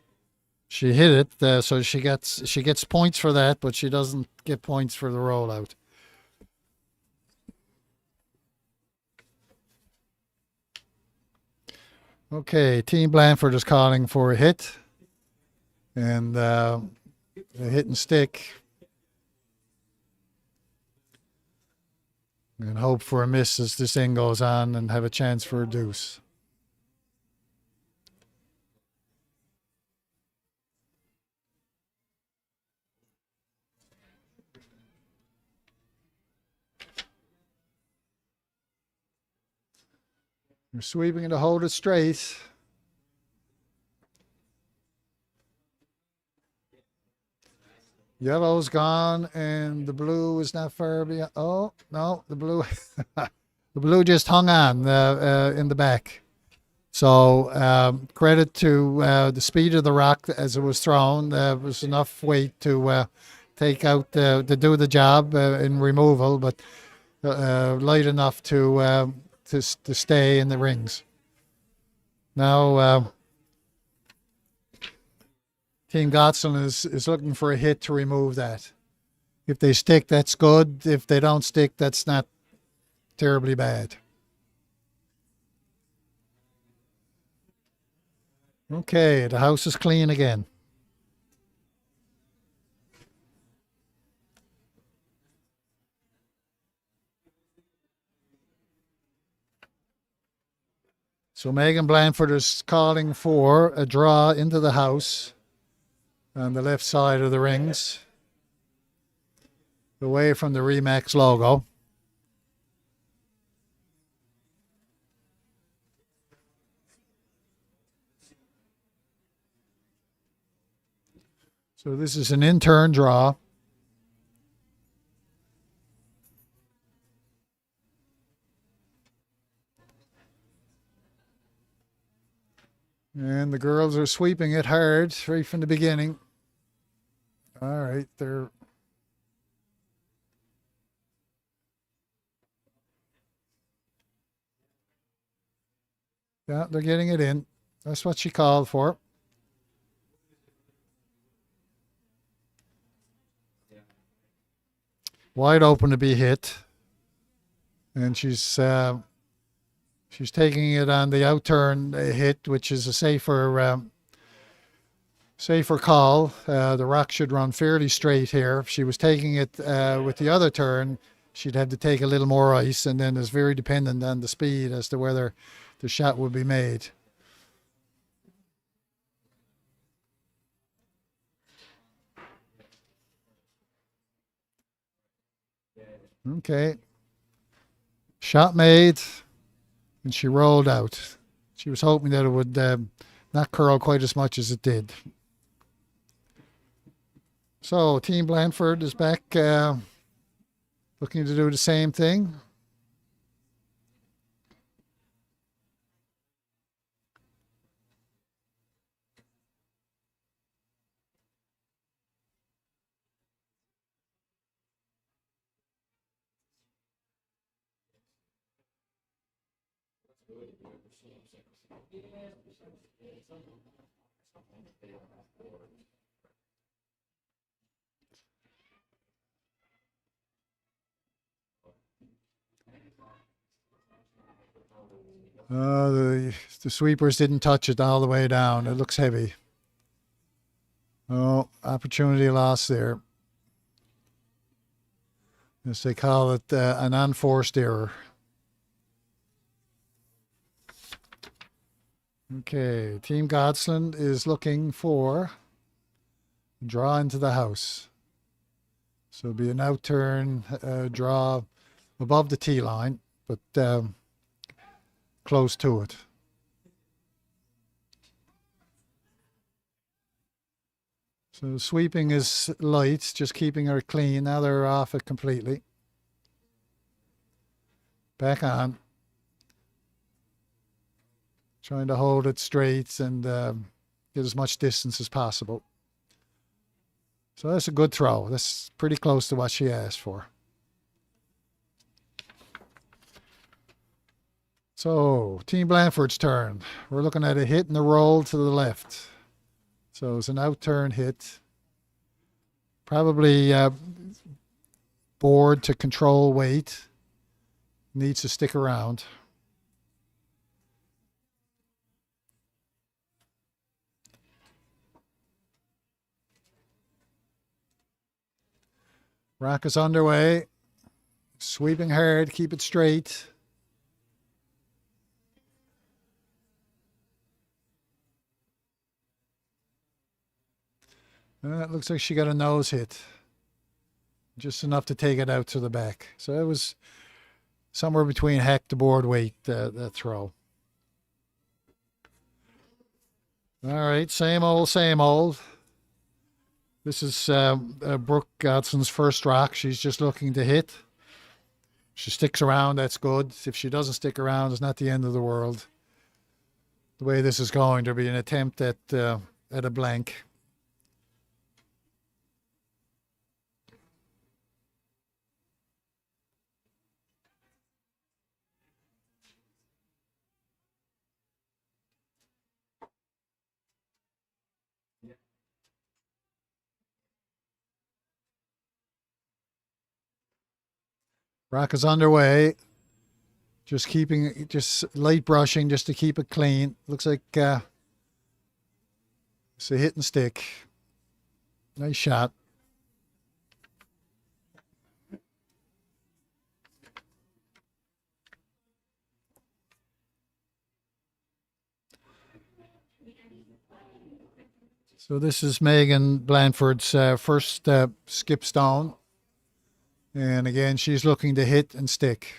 She hit it, so she gets points for that, but she doesn't get points for the rollout. Okay, Team Blandford is calling for a hit, and a hit and stick, and hope for a miss as this thing goes on, and have a chance for a deuce. They're sweeping to hold it straight. Yellow's gone, and the blue is not far behind. Oh no, the blue, the blue just hung on in the back. So credit to the speed of the rock as it was thrown. There was enough weight to take out to do the job in removal, but light enough to stay in the rings. Now Team Godsland is looking for a hit to remove that. If they stick, that's good. If they don't stick, that's not terribly bad. Okay, the house is clean again. So Megan Blandford is calling for a draw into the house on the left side of the rings, away from the Remax logo. So this is an in-turn draw. And the girls are sweeping it hard right from the beginning. All right, they're getting it in. That's what she called for. Wide open to be hit, and she's taking it on the outturn hit, which is a safer call. The rock should run fairly straight here. If she was taking it with the other turn, she'd have to take a little more ice, and then it's very dependent on the speed as to whether the shot would be made. Okay. Shot made, and she rolled out. She was hoping that it would not curl quite as much as it did. So Team Blandford is back looking to do the same thing. The sweepers didn't touch it all the way down. It looks heavy. Oh, opportunity lost there. As they call it, an unforced error. Okay, Team Godsland is looking for draw into the house. So it'll be an outturn draw above the tee line, but close to it. So sweeping is light, just keeping her clean. Now they're off it completely. Back on. Trying to hold it straight and get as much distance as possible. So that's a good throw. That's pretty close to what she asked for. So, Team Blandford's turn. We're looking at a hit and a roll to the left. So it's an out-turn hit. Probably board to control weight. Needs to stick around. Rock is underway. Sweeping hard, keep it straight. It looks like she got a nose hit. Just enough to take it out to the back. So it was somewhere between heck to board weight, that throw. All right, same old, same old. This is Brooke Godson's first rock. She's just looking to hit. If she sticks around, that's good. If she doesn't stick around, it's not the end of the world. The way this is going, there'll be an attempt at a blank. Rock is underway. Just light brushing just to keep it clean. Looks like it's a hit and stick. Nice shot. So this is Megan Blandford's first skip stone. And again, she's looking to hit and stick.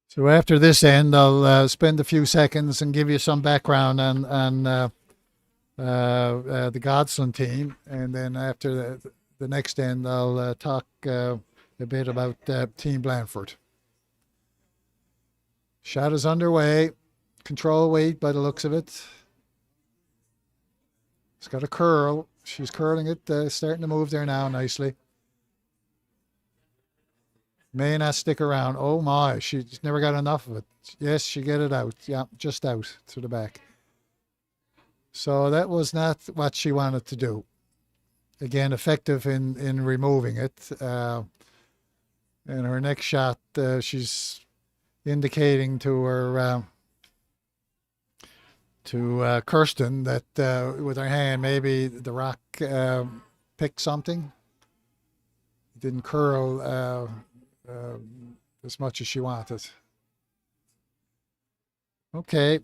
So after this end, I'll spend a few seconds and give you some background on the Godsland team, and then after the next end, I'll talk a bit about Team Blandford. Shot is underway. Control weight by the looks of it. It's got a curl. She's curling it, starting to move there now nicely. May not stick around. Oh my, she's never got enough of it. Yes, she get it out. Yeah, just out to the back. So that was not what she wanted to do. Again, effective in removing it. And her next shot, she's indicating to her Kirsten that with her hand, maybe the rock picked something. It didn't curl as much as she wanted. Okay,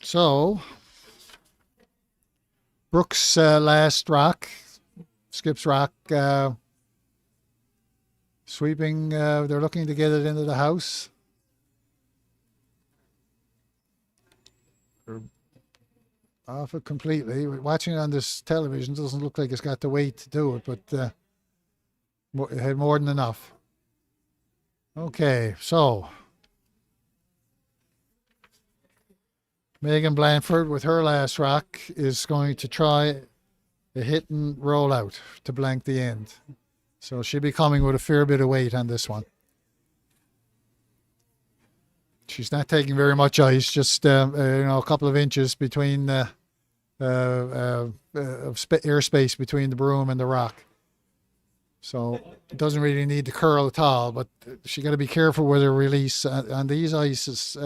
so Brooks' last rock, skips rock, sweeping. They're looking to get it into the house. They're off it completely. Watching it on this television doesn't look like it's got the weight to do it, but it had more than enough. Okay, so Megan Blandford with her last rock is going to try a hit and roll out to blank the end. So she'll be coming with a fair bit of weight on this one. She's not taking very much ice, just a couple of inches between airspace between the broom and the rock. So it doesn't really need to curl at all, but she got to be careful with her release on these ices.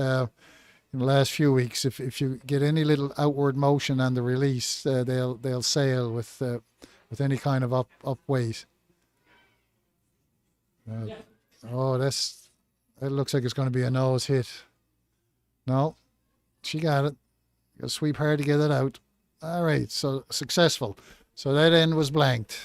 In the last few weeks, if you get any little outward motion on the release, they'll sail with any kind of up weight. Oh, that looks like it's going to be a nose hit. No, she got it. Got to sweep hard to get it out. All right, so successful. So that end was blanked.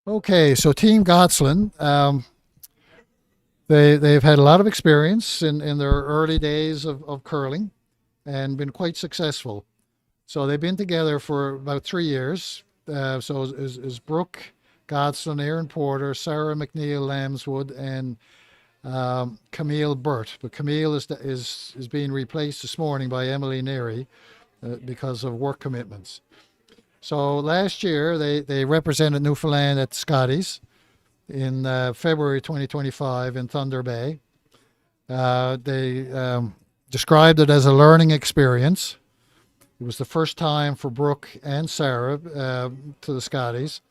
Okay, so Team Godsland, they've had a lot of experience in their early days of curling and been quite successful. So they've been together for about 3 years. So is Brooke Godsland, Aaron Porter, Sarah McNeil Lambswood, and Camille Burt. But Camille is being replaced this morning by Emily Neary because of work commitments. So last year they represented Newfoundland at Scotties in February 2025 in Thunder Bay. They described it as a learning experience. It was the first time for Brooke and Sarah to the Scotties.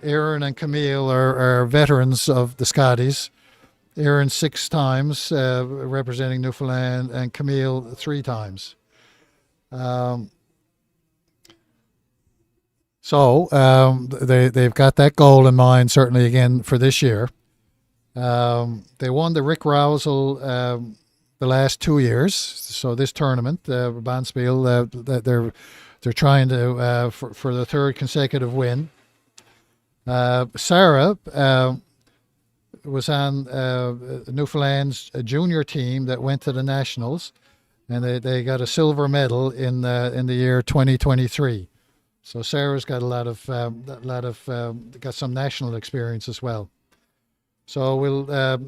Aaron and Camille are veterans of the Scotties. Aaron 6 times representing Newfoundland, and Camille 3 times. So they've got that goal in mind, certainly again for this year. They won the Rick Rowsell the last 2 years. So this tournament, Bonspiel, they're trying to for the 3rd consecutive win. Sarah was on Newfoundland's junior team that went to the Nationals, and they got a silver medal in the year 2023. So Sarah's got got some national experience as well. So we'll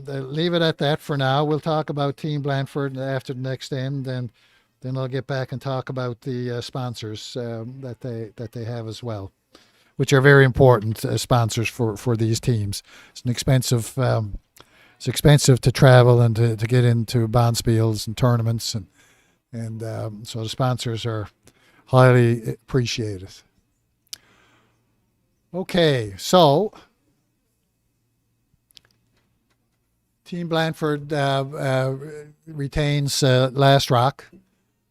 leave it at that for now. We'll talk about Team Blandford after the next end, and then I'll get back and talk about the sponsors that they have as well, which are very important sponsors for these teams. It's expensive to travel and to get into bonspiels and tournaments, and so the sponsors are highly appreciated. Okay, so Team Blandford retains last rock.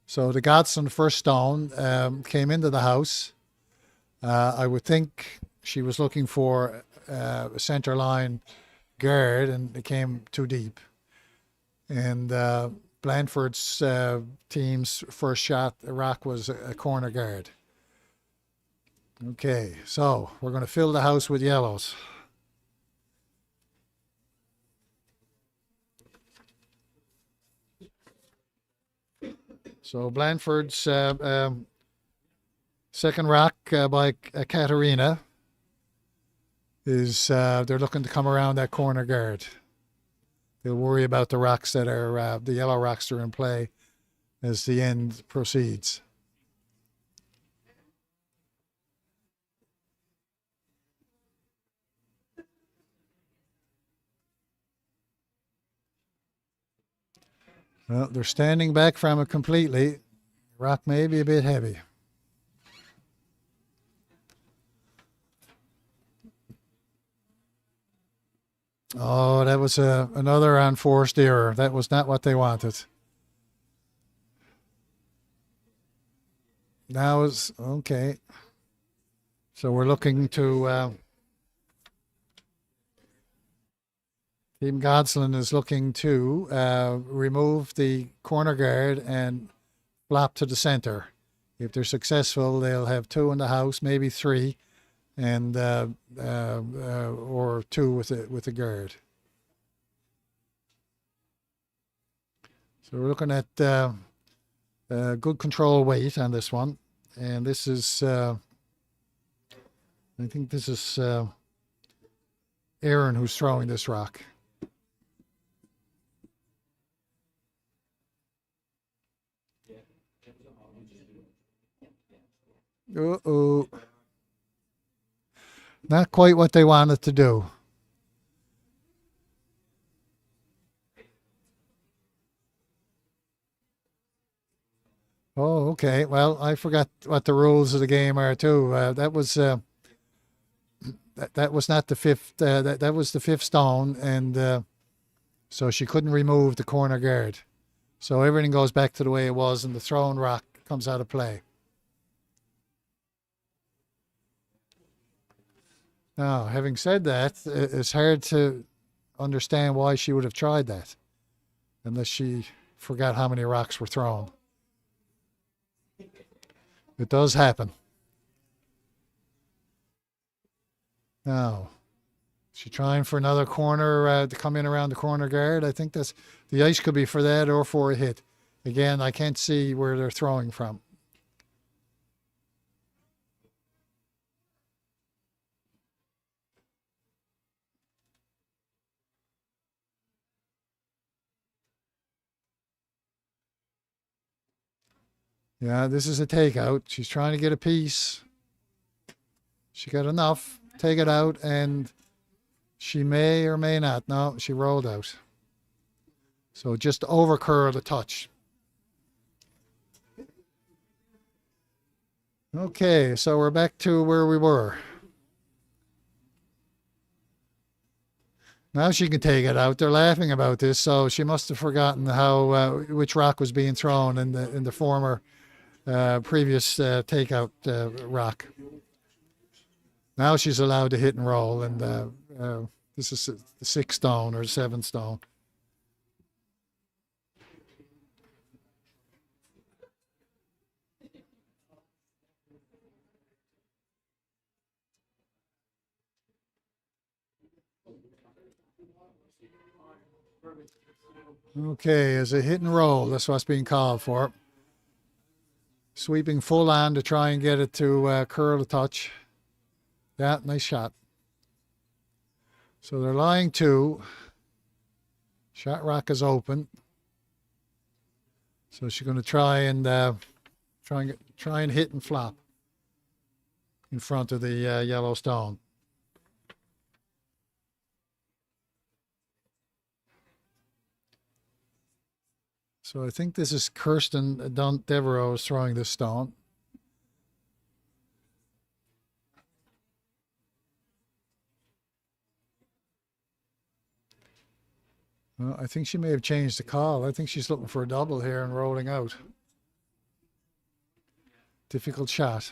So the Godsland first stone came into the house. I would think she was looking for a center line guard, and it came too deep. And Blandford's team's first shot, the rock, was a corner guard. Okay, so we're going to fill the house with yellows. So Blandford's second rock by Katarina is they're looking to come around that corner guard. They'll worry about the rocks that are the yellow rocks that are in play as the end proceeds. Well, they're standing back from it completely. Rock may be a bit heavy. Oh, that was another unforced error. That was not what they wanted. Now is okay. So we're looking to Team Godsland is looking to remove the corner guard and flop to the center. If they're successful, they'll have 2 in the house, maybe 3, and or 2 with the guard. So we're looking at good control weight on this one. And this is, I think this is Aaron who's throwing this rock. Uh-oh. Not quite what they wanted to do. Oh, okay. Well, I forgot what the rules of the game are too. That was that was not the fifth. That was the fifth stone, and so she couldn't remove the corner guard. So everything goes back to the way it was, and the thrown rock comes out of play. Now, having said that, it's hard to understand why she would have tried that, unless she forgot how many rocks were thrown. It does happen. Now, she's trying for another corner to come in around the corner guard. I think that's the ice could be for that or for a hit. Again, I can't see where they're throwing from. Yeah, this is a takeout. She's trying to get a piece. She got enough. Take it out, and she may or may not. No, she rolled out. So just over curl the touch. Okay, so we're back to where we were. Now she can take it out. They're laughing about this, so she must have forgotten how which rock was being thrown in the former previous takeout rock. Now she's allowed to hit and roll, and this is the 6th stone or 7th stone. Okay, as a hit and roll, that's what's being called for. Sweeping full on to try and get it to curl a touch. Yeah, nice shot. So they're lying to. Shot rock is open. So she's going to try and hit and flop in front of the yellow stone. So I think this is Kirsten Devereaux is throwing this stone. Well, I think she may have changed the call. I think she's looking for a double here and rolling out. Difficult shot.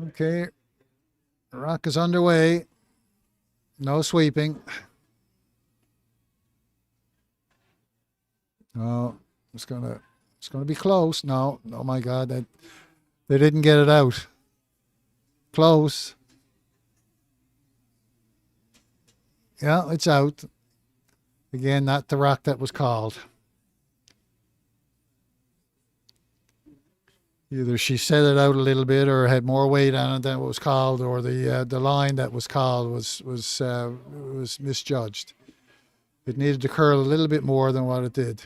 Okay. Rock is underway. No sweeping. No, it's gonna be close. No, oh my God, they didn't get it out. Close. Yeah, it's out. Again, not the rock that was called. Either she set it out a little bit, or had more weight on it than what was called, or the line that was called was misjudged. It needed to curl a little bit more than what it did.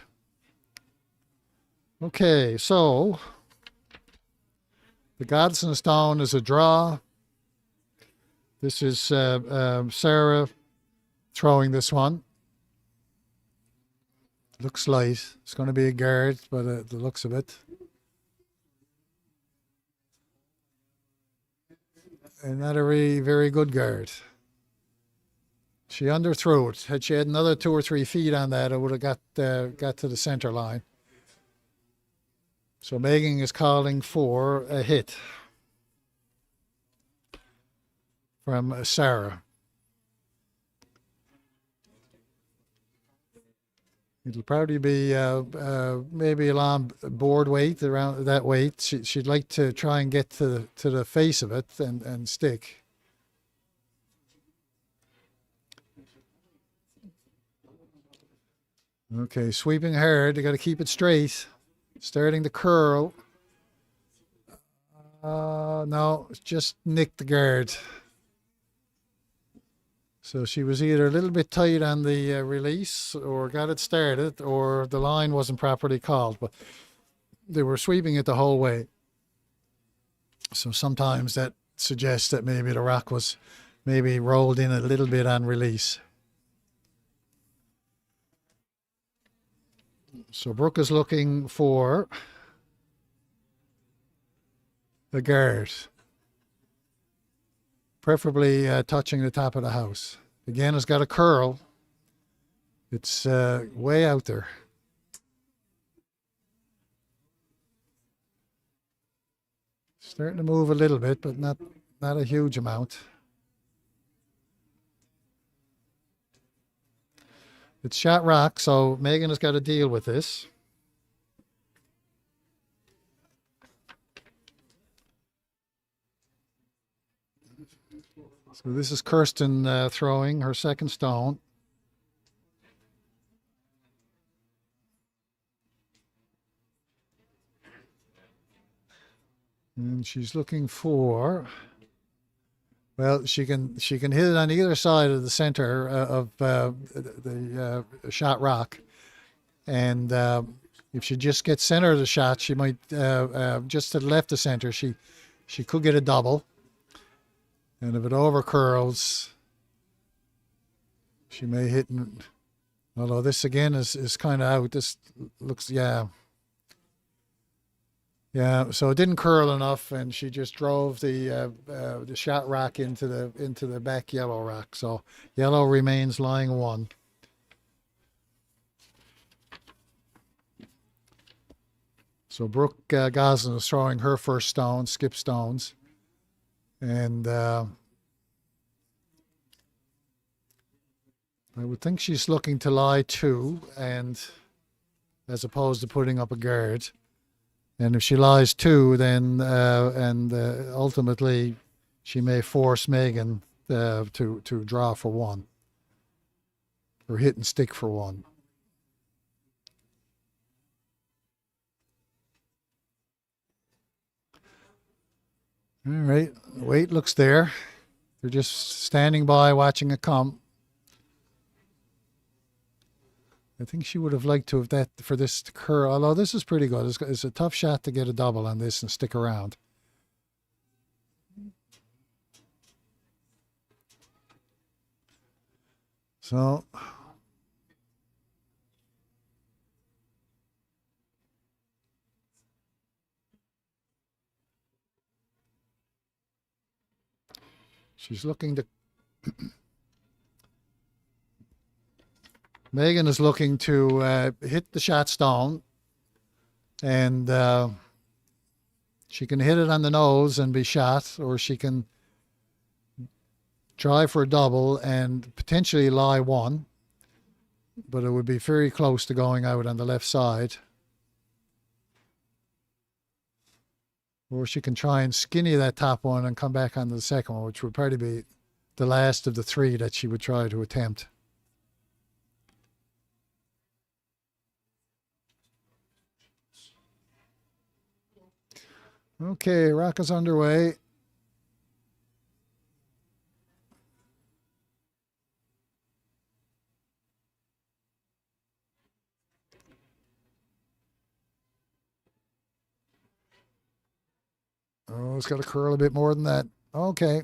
Okay, so the Godsland stone is a draw. This is Sarah throwing this one. Looks light. It's going to be a guard, but the looks of it. And not a really very good guard. She underthrew it. Had she had another 2 or 3 feet on that, it would have got to the center line. So Megan is calling for a hit from Sarah. It'll probably be maybe along board weight, around that weight. She'd like to try and get to the face of it and stick. Okay, sweeping hard. You got to keep it straight. Starting to curl. No, just nicked the guard. So she was either a little bit tight on the release or got it started or the line wasn't properly called, but they were sweeping it the whole way. So sometimes that suggests that maybe the rock was maybe rolled in a little bit on release. So Brooke is looking for a guard, preferably touching the top of the house. Again, it's got a curl. It's way out there. Starting to move a little bit, but not a huge amount. It's shot rock, so Megan has got to deal with this. So this is Kirsten throwing her second stone. And she's looking for, well, she can hit it on either side of the center of the shot rock. And if she just gets center of the shot, she might, just to the left of center, she could get a double. And if it over curls, she may hit, although this again is kind of out. This looks, yeah. Yeah, so it didn't curl enough, and she just drove the shot rock into the back yellow rock. So yellow remains lying one. So Brooke Godsland is throwing her first stone, skip stones, and I would think she's looking to lie two, and as opposed to putting up a guard. And if she lies two, then ultimately she may force Megan to draw for one, or hit and stick for one. All right, the weight looks there. They're just standing by watching it come. I think she would have liked to have that for this to curl, although this is pretty good. It's a tough shot to get a double on this and stick around. So she's looking to Megan is looking to hit the shot stone, and she can hit it on the nose and be shot, or she can try for a double and potentially lie one, but it would be very close to going out on the left side. Or she can try and skinny that top one and come back onto the second one, which would probably be the last of the three that she would try to attempt. Okay, rock is underway. Oh, it's got to curl a bit more than that. Okay.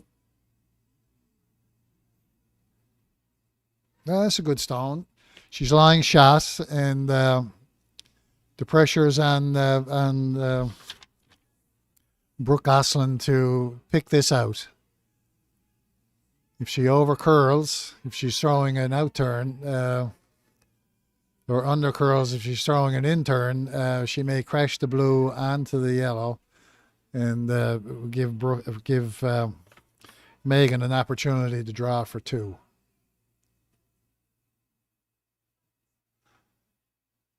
No, that's a good stone. She's lying shot, and the pressure is on Brooke Godsland to pick this out. If she over curls, if she's throwing an out turn, or under curls, if she's throwing an in turn, she may crash the blue onto the yellow, and give Megan an opportunity to draw for two.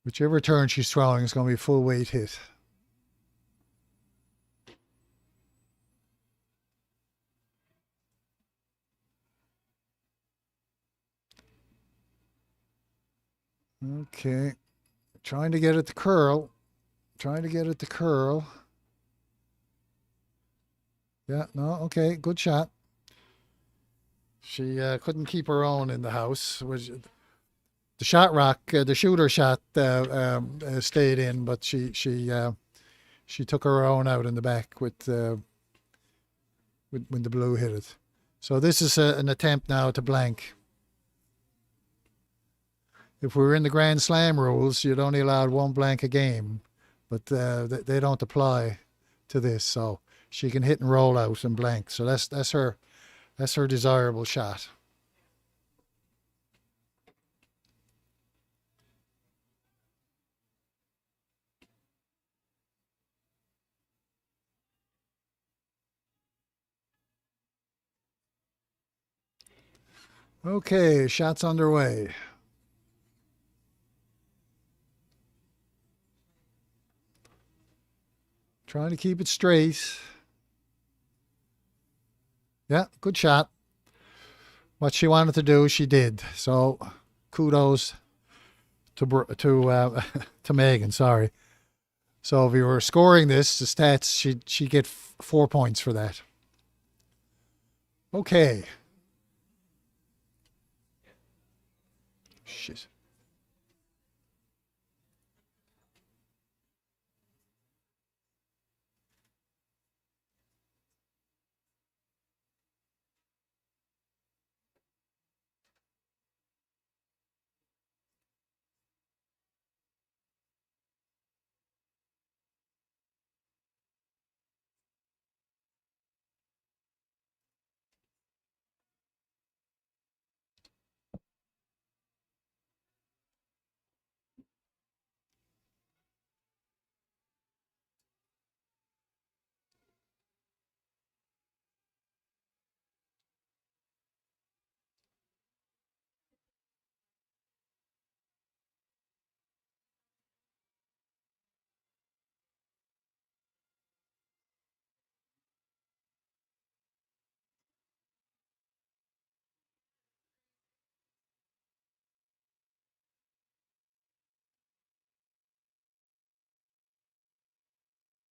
Whichever turn she's throwing is going to be a full weight hit. Okay. Trying to get it to curl. Trying to get it to curl. Yeah, no, okay, good shot. She couldn't keep her own in the house. The shot rock, the shooter shot stayed in, but she took her own out in the back with when the blue hit it. So this is an attempt now to blank. If we were in the Grand Slam rules, you'd only allowed one blank a game, but they don't apply to this. So she can hit and roll out and blank. So that's her desirable shot. Okay, shots underway. Trying to keep it straight. Yeah, good shot. What she wanted to do, she did. So, kudos to to Megan. Sorry. So if you were scoring this, the stats, she'd get 4 points for that. Okay. Shit.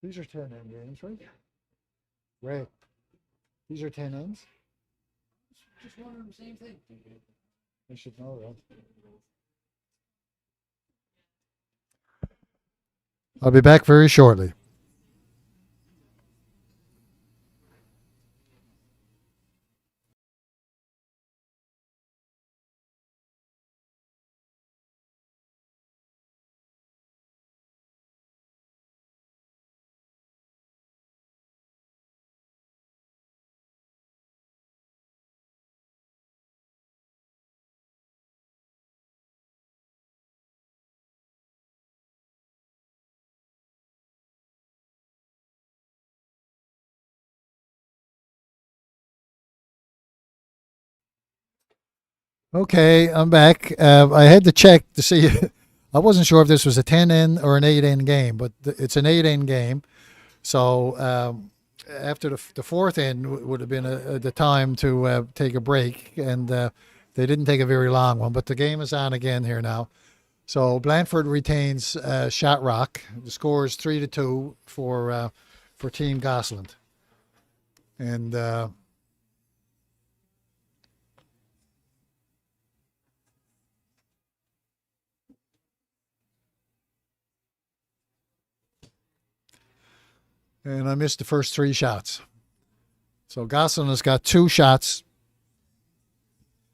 These are 10-end games, right? Right. These are 10 ends. Just wondering the same thing. I should know that. I'll be back very shortly. Okay, I'm back. I had to check to see. I wasn't sure if this was a 10-end or an 8-end game, but it's an 8-end game. So after the fourth end would have been the time to take a break, and they didn't take a very long one. But the game is on again here now. So Blandford retains shot rock. The score is 3-2 for Team Godsland, and. And I missed the first 3 shots. So Godsland has got 2 shots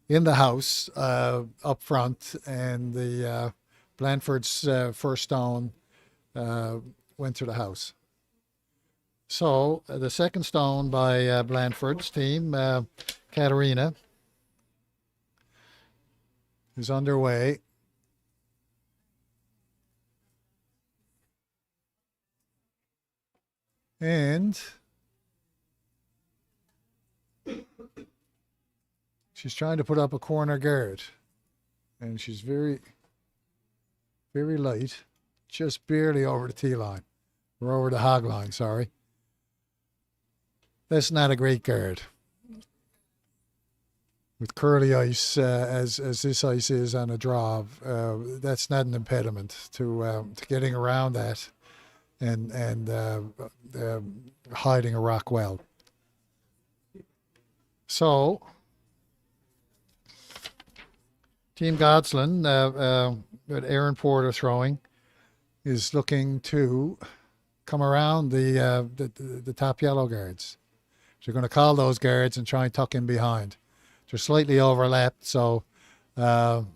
in the house up front, and the Blandford's first stone went to the house. So the second stone by Blandford's team, Katarina, is underway. And she's trying to put up a corner guard. And she's very very light, just barely over the tee line, or over the hog line, sorry. That's not a great guard. With curly ice, as this ice is on a draw, that's not an impediment to getting around that and hiding a rock well. So, Team Godsland, with Aaron Porter throwing, is looking to come around the top yellow guards. So they're going to call those guards and try and tuck in behind. They're slightly overlapped, so it'll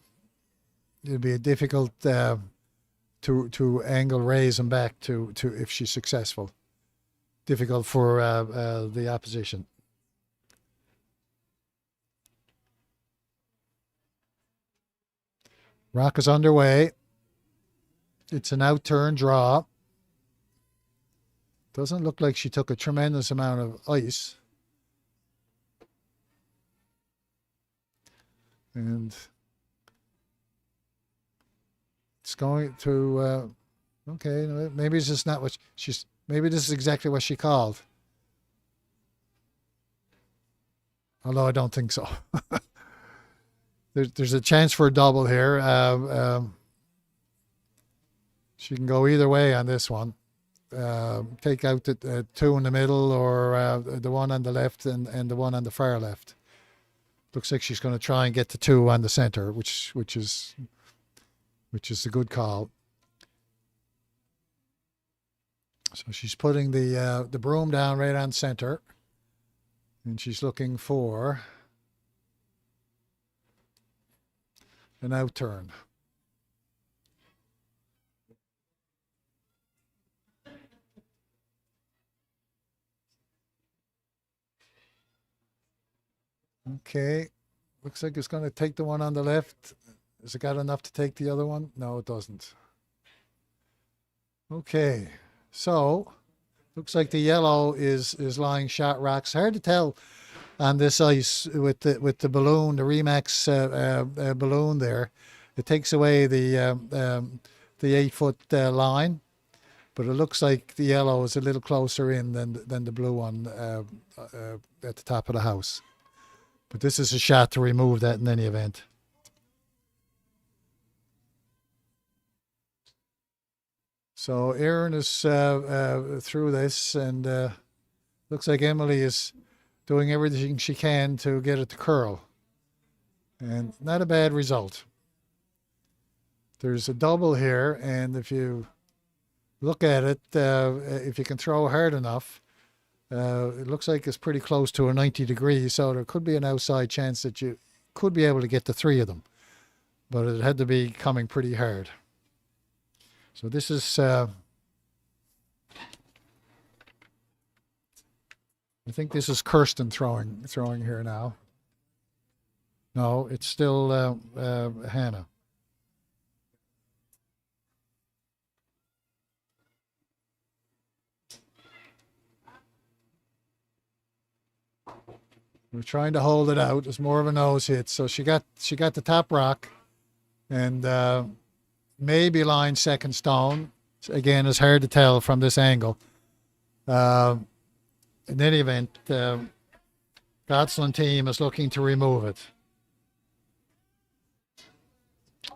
be a difficult to angle raise them back to if she's successful. Difficult for the opposition. Rock is underway. It's an out-turn draw. Doesn't look like she took a tremendous amount of ice. And it's going to, okay, maybe it's just not what maybe this is exactly what she called. Although I don't think so. There's a chance for a double here. She can go either way on this one. Take out the two in the middle, or the one on the left and the one on the far left. Looks like she's going to try and get the two on the center, which is a good call. So she's putting the broom down right on center, and she's looking for an out turn. Okay, looks like it's going to take the one on the left. Has it got enough to take the other one? No, it doesn't. Okay, so looks like the yellow is lying shot rocks. Hard to tell on this ice with the balloon, the Remax balloon there. It takes away the 8-foot line, but it looks like the yellow is a little closer in than the blue one at the top of the house. But this is a shot to remove that in any event. So Aaron is through this, and looks like Emily is doing everything she can to get it to curl. And not a bad result. There's a double here, and if you look at it, if you can throw hard enough, it looks like it's pretty close to a 90 degrees, so there could be an outside chance that you could be able to get the three of them. But it had to be coming pretty hard. So this is, I think this is Kirsten throwing here now. No, it's still Hannah. We're trying to hold it out. It's more of a nose hit. So she got the top rock, and maybe line second stone. Again, it's hard to tell from this angle. In any event, Godsland team is looking to remove it.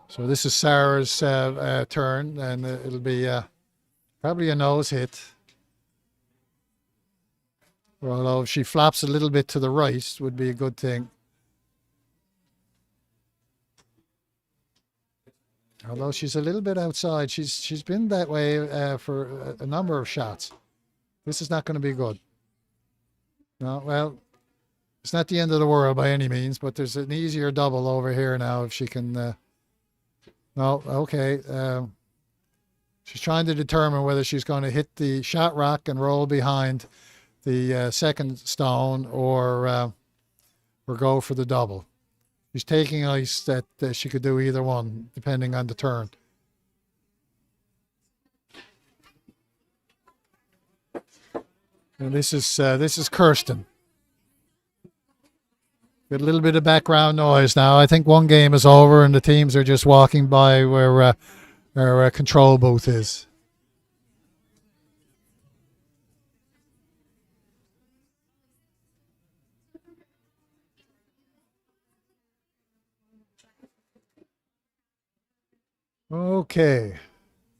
So this is Sarah's turn, and it'll be probably a nose hit. Although if she flops a little bit to the right, would be a good thing. Although she's a little bit outside, she's been that way for a number of shots. This is not going to be good. No, well, it's not the end of the world by any means, but there's an easier double over here now if she can. No, okay. She's trying to determine whether she's going to hit the shot rock and roll behind the second stone, or go for the double. She's taking ice that she could do either one, depending on the turn. And this is Kirsten. Got a little bit of background noise now. I think one game is over and the teams are just walking by where our control booth is. Okay,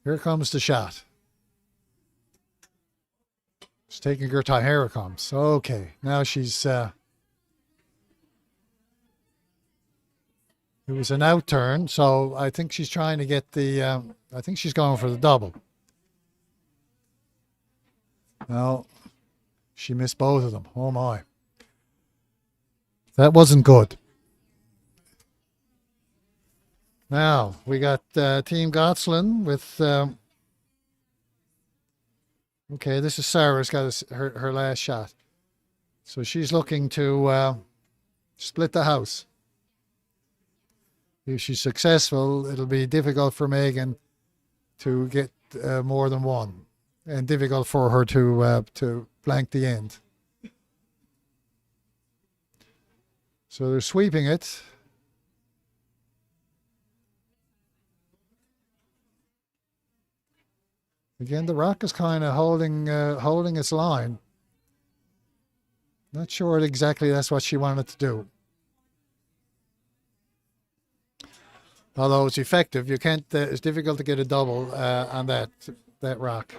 here comes the shot. She's taking her time. Here it comes. Okay, now she's. It was an out turn, so I think she's trying to get the. I think she's going for the double. No, she missed both of them. Oh my. That wasn't good. Now we got Team Godsland with. Okay, this is Sarah's got her last shot. So she's looking to split the house. If she's successful, it'll be difficult for Megan to get more than one, and difficult for her to blank the end. So they're sweeping it. Again, the rock is kind of holding its line. Not sure exactly that's what she wanted to do. Although it's effective, you can't. It's difficult to get a double on that rock.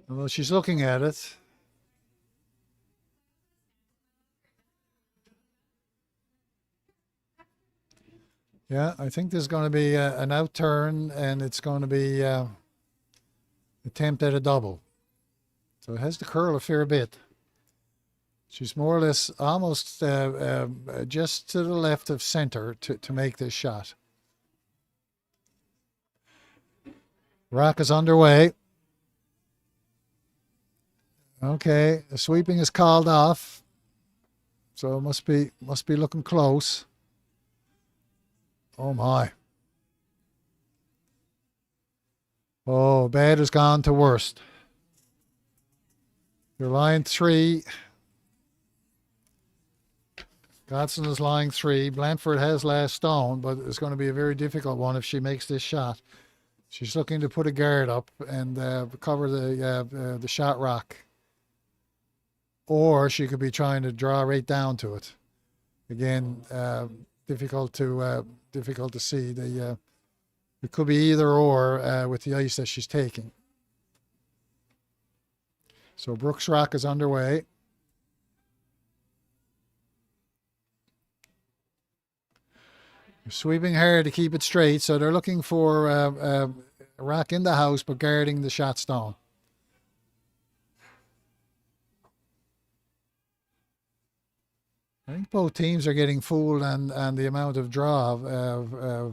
Well, she's looking at it. Yeah, I think there's going to be an out turn, and it's going to be attempt at a double. So it has to curl a fair bit. She's more or less almost just to the left of center to make this shot. Rock is underway. Okay, the sweeping is called off, so it must be looking close. Oh my! Oh, bad has gone to worst. You're line 3. Godsland is line 3. Blandford has last stone, but it's going to be a very difficult one if she makes this shot. She's looking to put a guard up and cover the shot rock. Or she could be trying to draw right down to it. Again, difficult to see. It could be either or with the ice that she's taking. So Brooks rock is underway. They're sweeping hard to keep it straight, so they're looking for a rock in the house but guarding the shot stone. I think both teams are getting fooled on the amount of draw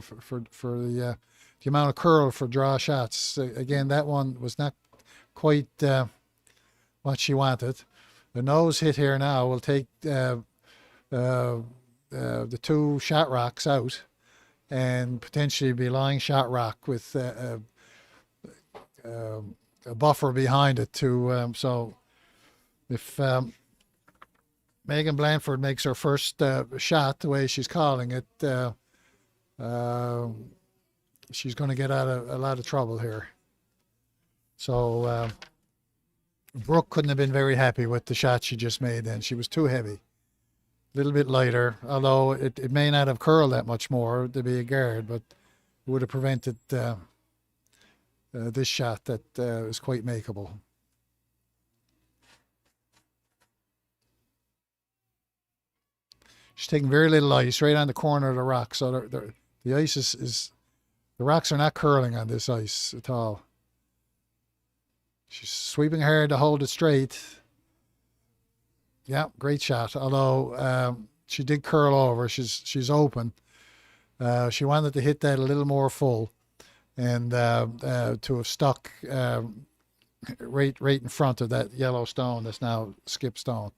for the amount of curl for draw shots. Again, that one was not quite what she wanted. The nose hit here now will take the 2 shot rocks out and potentially be lying shot rock with a buffer behind it to so if Megan Blandford makes her first shot the way she's calling it, she's going to get out of a lot of trouble here. So Brooke couldn't have been very happy with the shot she just made then. She was too heavy. A little bit lighter, although it may not have curled that much more to be a guard, but it would have prevented this shot that is quite makeable. She's taking very little ice right on the corner of the rock, so the ice is the rocks are not curling on this ice at all. She's sweeping hard to hold it straight. Yeah, great shot. Although she did curl over, she's open. She wanted to hit that a little more full, and to have stuck right in front of that yellow stone that's now skip stone.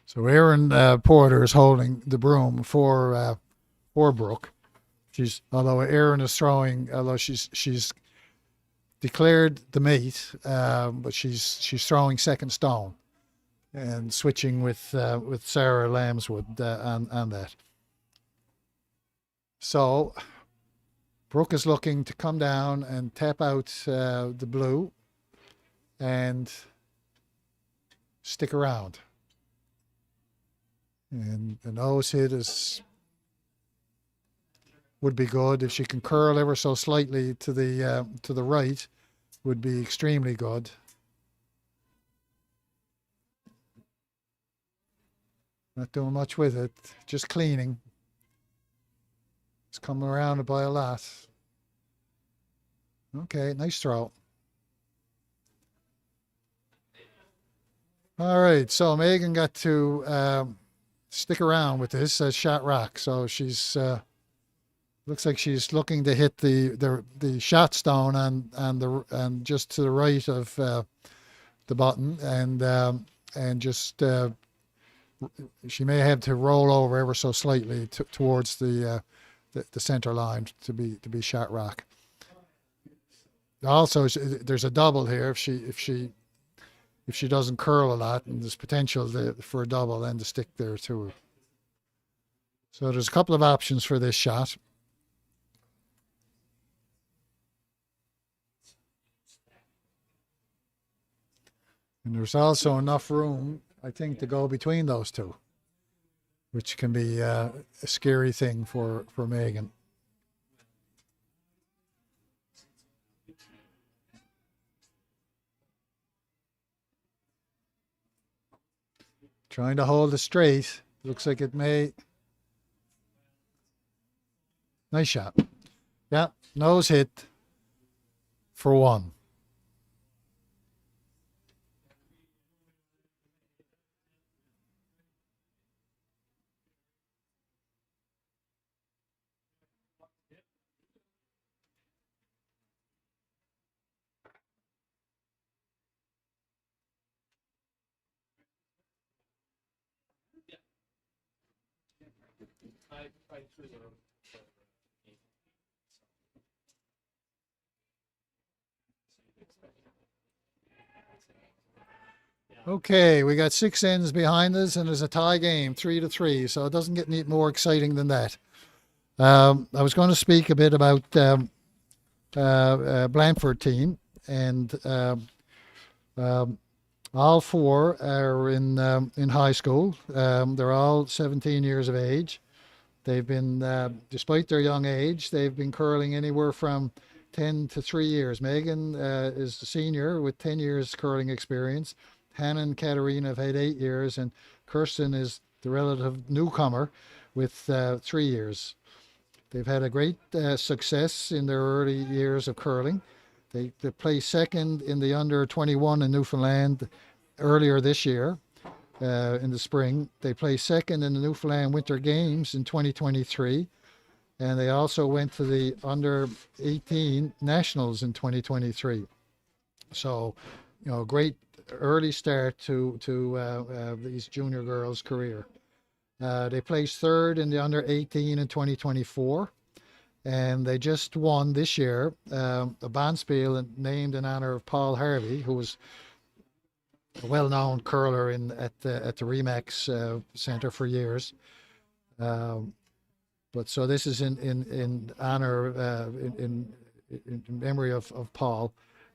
So Aaron Porter is holding the broom for Brooke. Although Aaron is throwing, although she's declared the mate, but she's throwing second stone and switching with Sarah Lambswood on that. So Brooke is looking to come down and tap out the blue and stick around. And the nose hit would be good. If she can curl ever so slightly to the right, would be extremely good. Not doing much with it, just cleaning. It's coming around by a lot. Okay, nice throw. All right, so Megan got to stick around with this as shot rock. So she's looks like she's looking to hit the shot stone and just to the right of the button, and just she may have to roll over ever so slightly towards the center line to be shot rock. Also, there's a double here if she doesn't curl a lot, and there's potential for a double and to stick there too. So there's a couple of options for this shot. And there's also enough room, I think, to go between those two, which can be a scary thing for Megan. Trying to hold it straight. Looks like it may. Nice shot. Yeah, nose hit for one. Okay, we got 6 ends behind us, and there's a tie game, 3-3. So it doesn't get any more exciting than that. I was going to speak a bit about Blandford team, and all 4 are in high school. They're all 17 years of age. They've been, despite their young age, they've been curling anywhere from 10 to 3 years. Megan is the senior with 10 years curling experience. Hannah and Katerina have had 8 years, and Kirsten is the relative newcomer with 3 years. They've had a great success in their early years of curling. They placed second in the under 21 in Newfoundland earlier this year in the spring. They placed second in the Newfoundland Winter Games in 2023. And they also went to the under 18 nationals in 2023. So, great early start to these junior girls' career. They placed third in the under 18 in 2024, and they just won this year a Bandspiel named in honor of Paul Harvey, who was a well-known curler at the Remax Center for years. But so this is in honor in memory of Paul.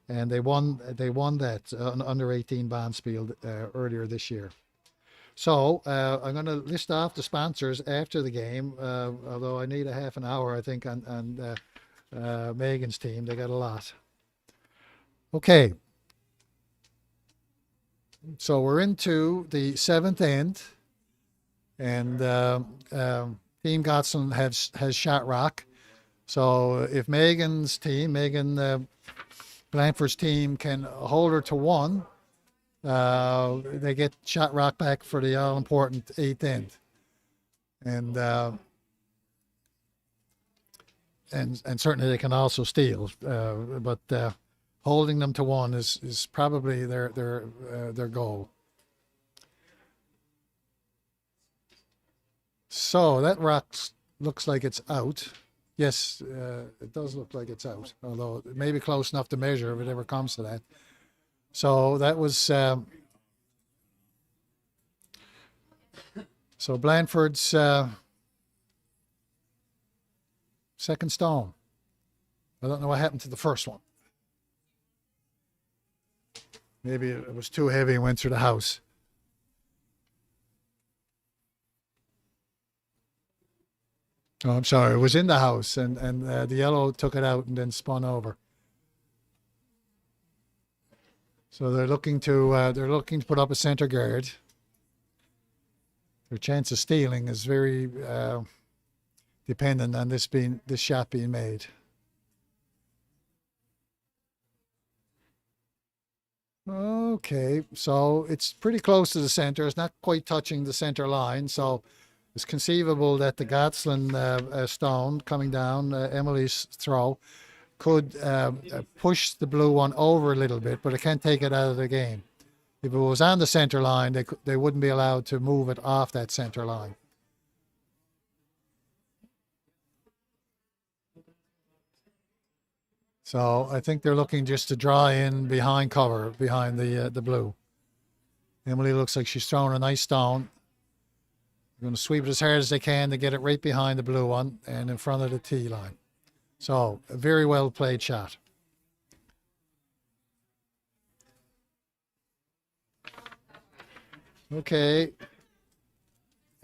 And they won that under 18 Bandspiel earlier this year. So I'm going to list off the sponsors after the game, although I need a half an hour, I think, on Megan's team. They got a lot. Okay. So we're into the 7th end, and Team Godsland has shot rock. So if Megan's team, Blandford's team, can hold her to 1, they get shot rock back for the all-important 8th end. And certainly they can also steal, but holding them to 1 is probably their goal. So that rock looks like it's out. Yes, it does look like it's out, although it may be close enough to measure if it ever comes to that. So that was so Blandford's second stone. I don't know what happened to the first one. Maybe it was too heavy and went through the house. Oh, I'm sorry. It was in the house, and the yellow took it out and then spun over. So they're looking to put up a center guard. Their chance of stealing is very dependent on this shot being made. Okay, so it's pretty close to the center. It's not quite touching the center line, so it's conceivable that the Godsland stone coming down, Emily's throw, could push the blue one over a little bit, but it can't take it out of the game. If it was on the center line, they wouldn't be allowed to move it off that center line. So I think they're looking just to draw in behind cover, behind the blue. Emily looks like she's throwing a nice stone. They're going to sweep it as hard as they can to get it right behind the blue one and in front of the tee line. So a very well played shot. Okay.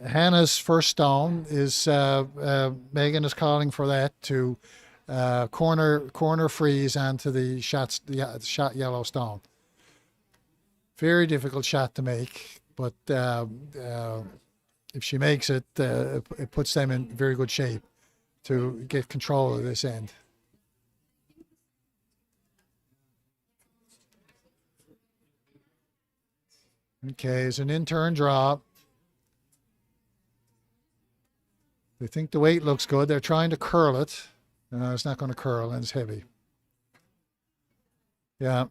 Hannah's first stone is Megan is calling for that to corner freeze onto the shot yellow stone. Very difficult shot to make, but if she makes it, it puts them in very good shape to get control of this end. Okay, it's an in-turn draw. They think the weight looks good. They're trying to curl it. It's not going to curl, and it's heavy. Yeah.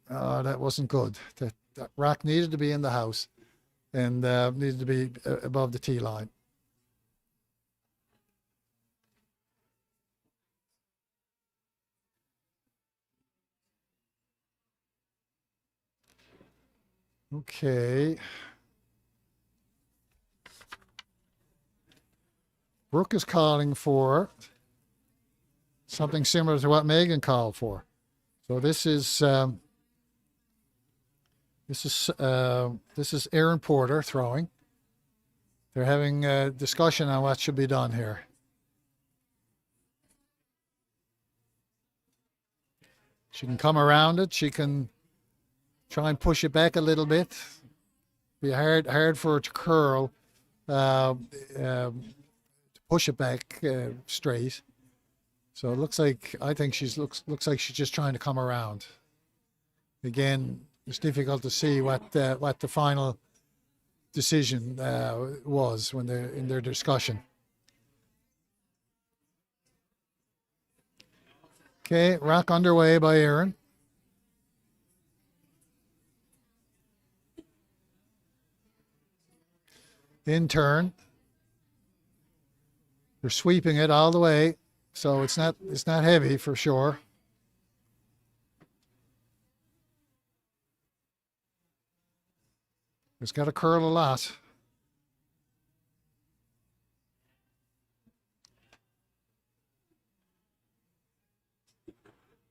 That wasn't good. That rock needed to be in the house and needed to be above the tee line. Okay. Brooke is calling for something similar to what Megan called for. So this is Aaron Porter throwing. They're having a discussion on what should be done here. She can come around it. She can try and push it back a little bit. Be hard for it to curl. Push it back straight. So it looks like looks like she's just trying to come around. Again, it's difficult to see what the final decision was when they're in their discussion. Okay, rock underway by Aaron. In turn. They're sweeping it all the way, so it's not heavy for sure. It's got to curl a lot.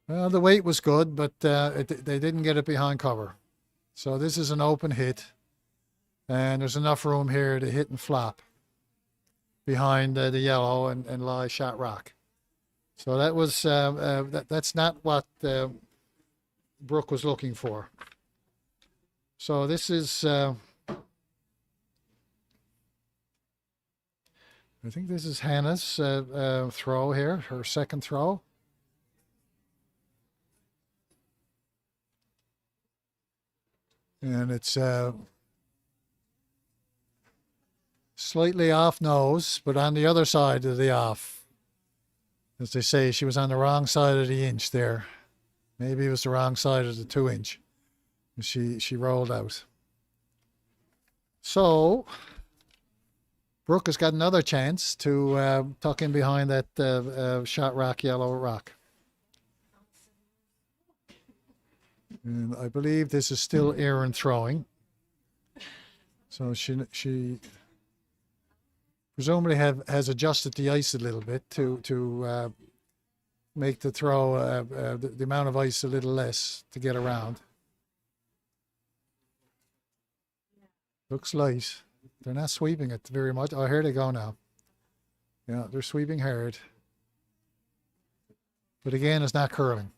Well, the weight was good, but they didn't get it behind cover. So this is an open hit, and there's enough room here to hit and flop behind the yellow and lie shot rock. So that was that's not what Brooke was looking for. So this is I think this is Hannah's throw here, her second throw. And it's slightly off nose, but on the other side of the off. As they say, she was on the wrong side of the inch there. Maybe it was the wrong side of the 2-inch. She rolled out. So Brooke has got another chance to tuck in behind that shot rock, yellow rock. And I believe this is still Erin throwing. So she presumably has adjusted the ice a little bit to make the throw the amount of ice a little less to get around. Looks light. They're not sweeping it very much. Oh, here they go now. Yeah, they're sweeping hard. But again, it's not curling.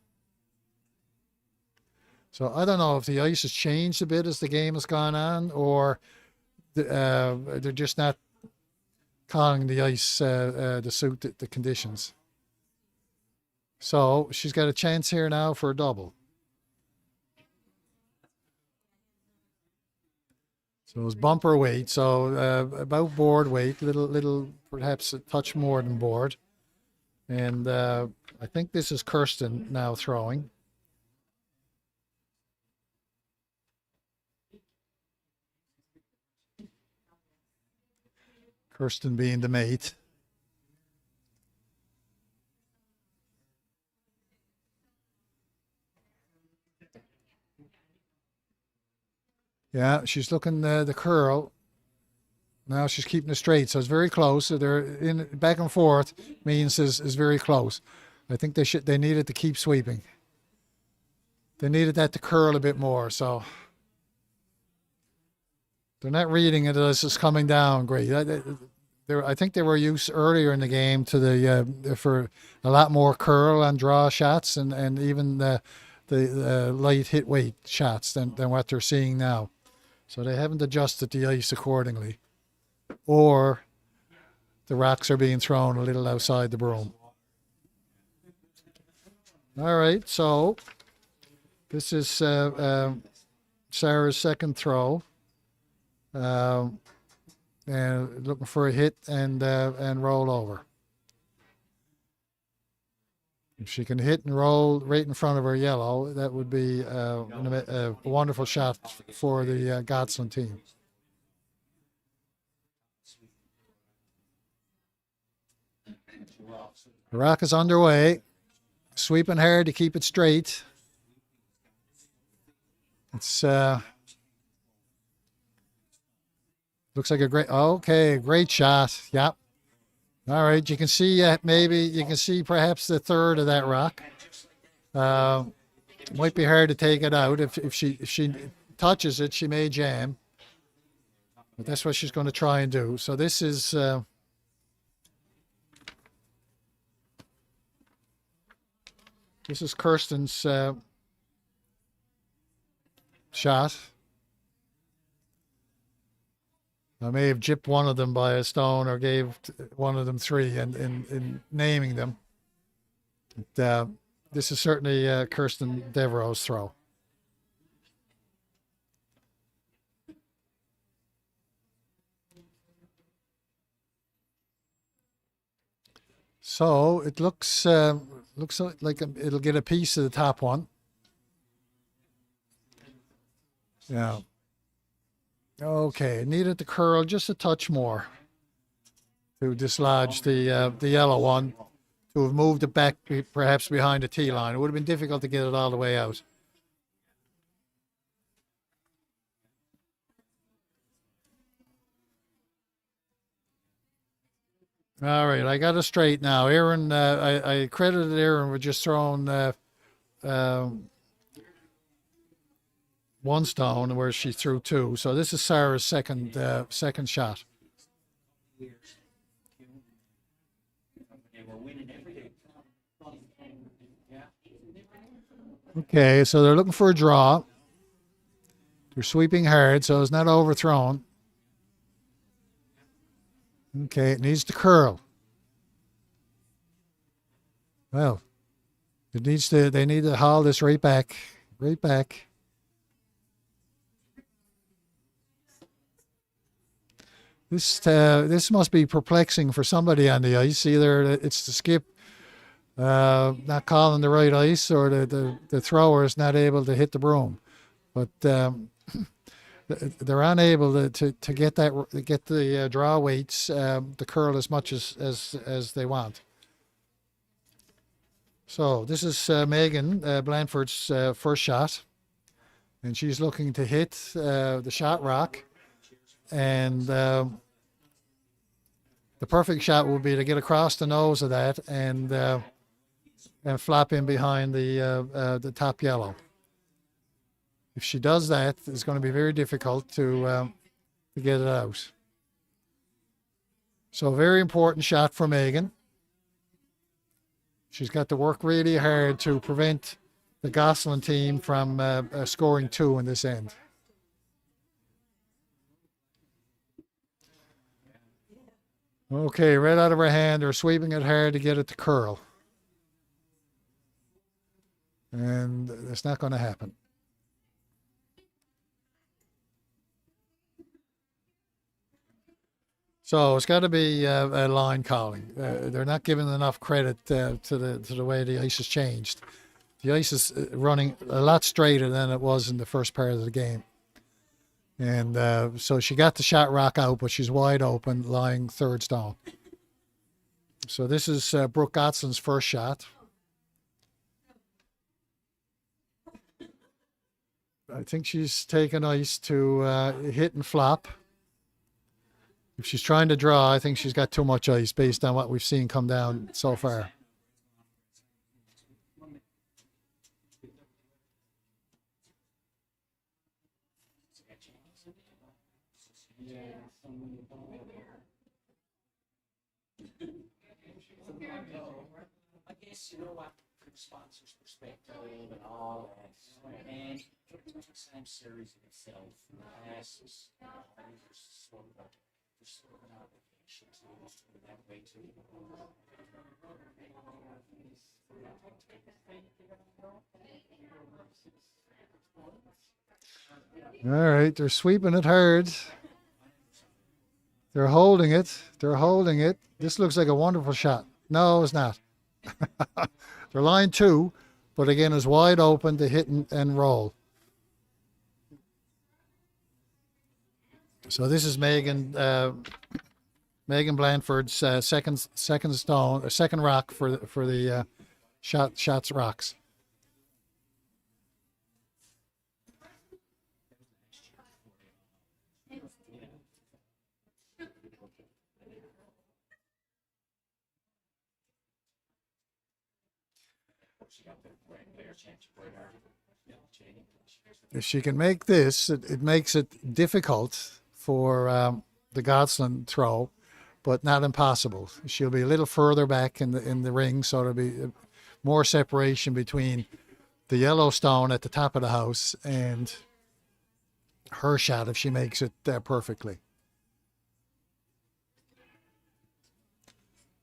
So I don't know if the ice has changed a bit as the game has gone on, or they're just not calling the ice to suit the conditions. So she's got a chance here now for a double. So it's bumper weight, so about board weight, little perhaps a touch more than board. And I think this is Kirsten now throwing. Kirsten being the mate. Yeah, she's looking the curl. Now she's keeping it straight, so it's very close. So they're in back and forth means is very close. I think they needed to keep sweeping. They needed that to curl a bit more, so they're not reading it as it's coming down great. I think they were used earlier in the game to the for a lot more curl and draw shots and even the light hit weight shots than what they're seeing now. So they haven't adjusted the ice accordingly, or the rocks are being thrown a little outside the broom. All right, so this is Sarah's second throw, and looking for a hit and roll over. If she can hit and roll right in front of her yellow, that would be a wonderful shot for the Godsland team. The rock is underway, sweeping hard to keep it straight. It's looks like a great shot. Yep. All right, you can see perhaps the third of that rock. Might be hard to take it out. If she touches it, she may jam. But that's what she's going to try and do. So this is Kirsten's shot. I may have gypped one of them by a stone or gave one of them three in naming them. But, this is certainly Kirsten Devereaux's throw. So it looks like it'll get a piece of the top one. Yeah. Okay, needed to curl just a touch more to dislodge the yellow one, to have moved it back perhaps behind the tee line. It would have been difficult to get it all the way out. All right, I got it straight now. Erin, I credited Erin with just throwing one stone where she threw two. So this is Sarah's second shot. Okay, so they're looking for a draw. They're sweeping hard, so it's not overthrown. Okay, it needs to curl. Well, they need to haul this right back. This must be perplexing for somebody on the ice. Either it's the skip not calling the right ice, or the thrower is not able to hit the broom. But they're unable to get the draw weights to curl as much as they want. So this is Megan Blandford's first shot, and she's looking to hit the shot rock, and the perfect shot would be to get across the nose of that and flop in behind the top yellow. If she does that, it's going to be very difficult to get it out. So very important shot for Megan. She's got to work really hard to prevent the Godsland team from scoring 2 in this end. Okay, right out of her hand, they're sweeping it hard to get it to curl. And it's not going to happen. So it's got to be a line calling. They're not giving enough credit to the way the ice has changed. The ice is running a lot straighter than it was in the first part of the game. And so she got the shot rock out, but she's wide open, lying third stone. So this is Brooke Godsland's first shot. I think she's taken ice to hit and flop. If she's trying to draw, I think she's got too much ice based on what we've seen come down so far. I guess you know what, from sponsor's perspective and all that, and the same series in itself, the passes, there's sort of an obligation to that way too. All right, they're sweeping it hard. They're holding it. They're holding it. This looks like a wonderful shot. No, it's not. They're line 2, but again, it's wide open to hit and roll. So this is Megan Blandford's second rock for the shots rocks. If she can make this, it makes it difficult for the Godsland throw, but not impossible. She'll be a little further back in the ring, so there'll be more separation between the yellow stone at the top of the house and her shot if she makes it perfectly.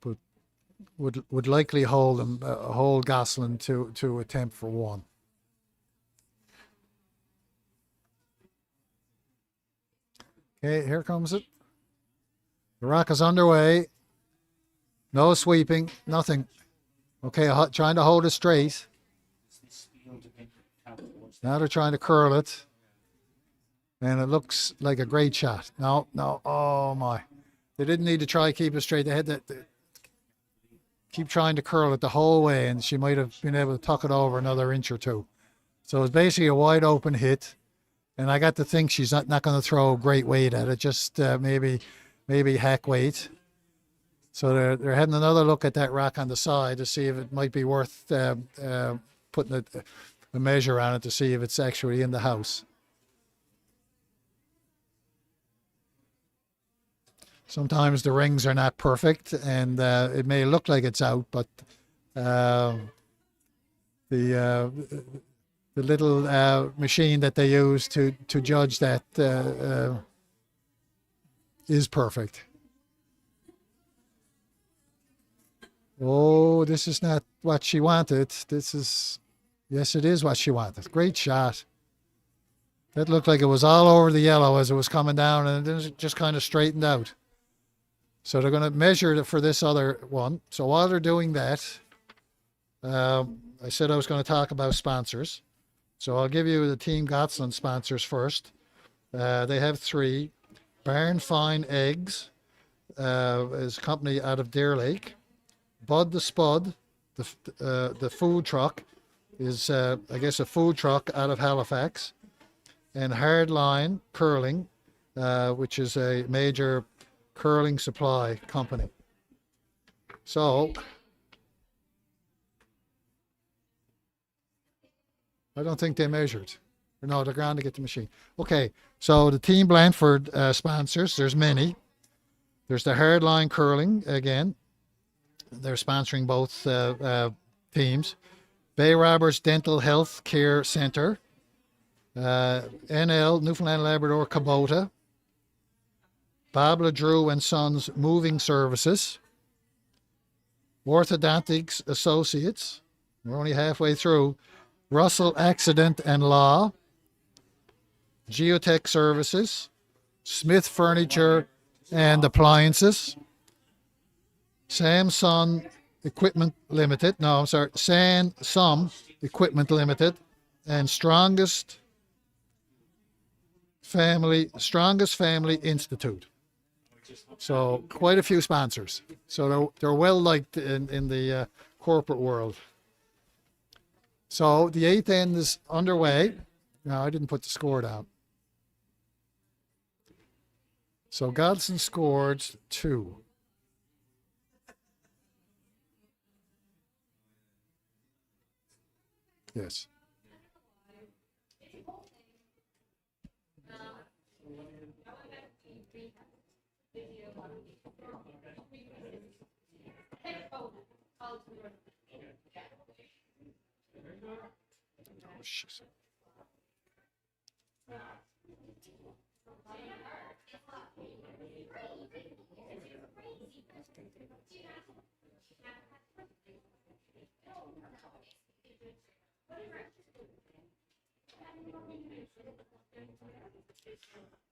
But would likely hold Godsland to attempt for 1. Okay, here comes it. The rock is underway. No sweeping, nothing. Okay, trying to hold it straight. Now they're trying to curl it. And it looks like a great shot. No, oh my. They didn't need to try to keep it straight. They had to keep trying to curl it the whole way, and she might have been able to tuck it over another inch or 2. So it's basically a wide open hit. And I got to think she's not going to throw great weight at it, just maybe hack weight. So they're having another look at that rock on the side to see if it might be worth putting a measure on it to see if it's actually in the house. Sometimes the rings are not perfect, and it may look like it's out, but the little machine that they use to judge that is perfect. Oh, this is not what she wanted. Yes, it is what she wanted. Great shot. That looked like it was all over the yellow as it was coming down, and then it just kind of straightened out. So they're going to measure it for this other one. So while they're doing that, I said I was going to talk about sponsors. So I'll give you the Team Godsland sponsors first. They have three. Barn Fine Eggs is a company out of Deer Lake. Bud the Spud, the food truck, is I guess a food truck out of Halifax. And Hardline Curling, which is a major curling supply company. So I don't think they measured. No, they're going to get the machine. Okay, so the Team Blandford sponsors, there's many. There's the Hardline Curling again. They're sponsoring both teams. Bay Roberts Dental Health Care Centre. NL, Newfoundland Labrador Kubota. Bob LeDrew and Sons Moving Services. Orthodontics Associates. We're only halfway through. Rowsell Accident and Law. Geotech Services. Smith Furniture and Appliances. Samsung Equipment Limited. No, I'm sorry. Sam Equipment Limited. And Strongest Family Institute. So quite a few sponsors. So they're well liked in the corporate world. So the eighth end is underway. No, I didn't put the score down. So Godsland scored 2. Yes. Oh, shit.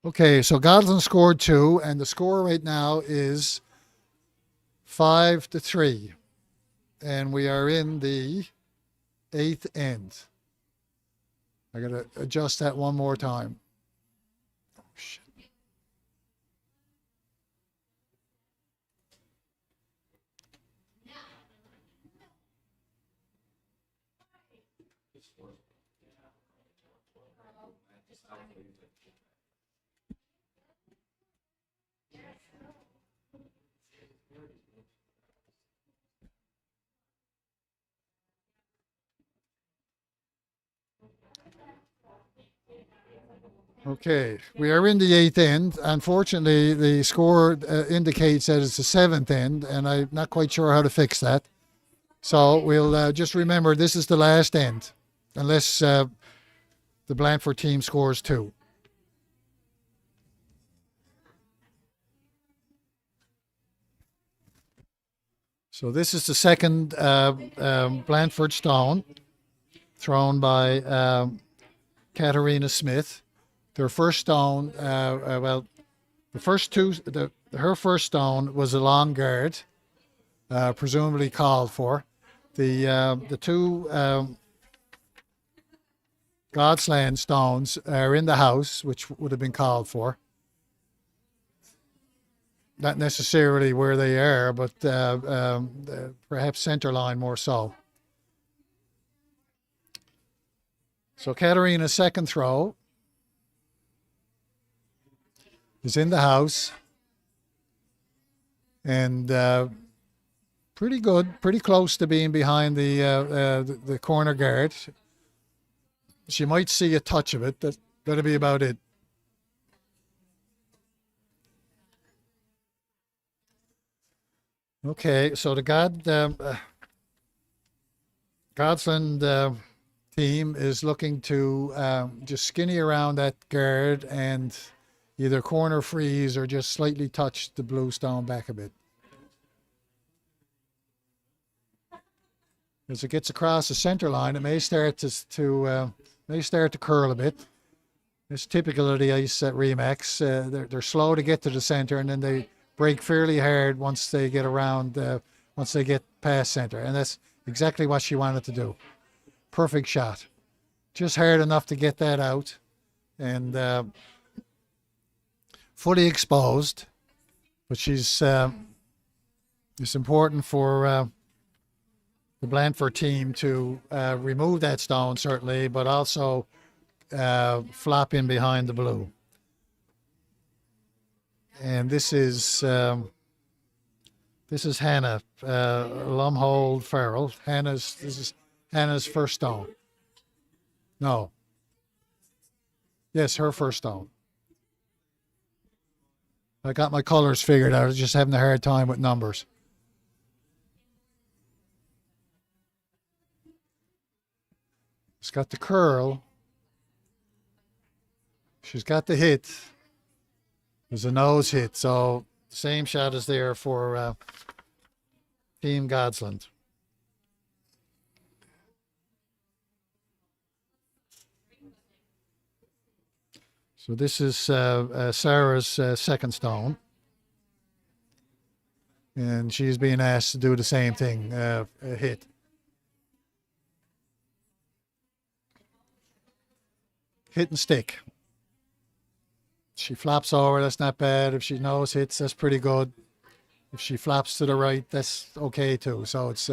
Okay, so Godsland scored 2, and the score right now is 5-3, and we are in the 8th end. I gotta adjust that one more time. Oh, shit. Okay, we are in the 8th end. Unfortunately, the score indicates that it's the 7th end, and I'm not quite sure how to fix that. So we'll just remember this is the last end, unless the Blandford team scores 2. So this is the second Blandford stone thrown by Katarina Smith. Their first stone, well, the first two, her first stone was a long guard, presumably called for. The two Godsland stones are in the house, which would have been called for. Not necessarily where they are, but perhaps center line more so. So Katarina's second throw is in the house, and pretty good, pretty close to being behind the corner guard. She might see a touch of it. That'll be about it. Okay, so the Godsland team is looking to just skinny around that guard and either corner freeze or just slightly touch the blue stone back a bit. As it gets across the center line, it may start to curl a bit. It's typical of the ice at Remax. They're slow to get to the center, and then they break fairly hard once they get around, once they get past center. And that's exactly what she wanted to do. Perfect shot. Just hard enough to get that out. And fully exposed, but she's it's important for the Blandford team to remove that stone, certainly, but also flop in behind the blue. And this is Hannah Lumhold Farrell. This is Hannah's first stone. No. Yes, her first stone. I got my colors figured out. I was just having a hard time with numbers. She's got the curl. She's got the hit. There's a nose hit, so the same shot is there for Team Godsland. So this is Sarah's second stone. And she's being asked to do the same thing, a hit. Hit and stick. She flops over, that's not bad. If she nose hits, that's pretty good. If she flops to the right, that's okay too. So it's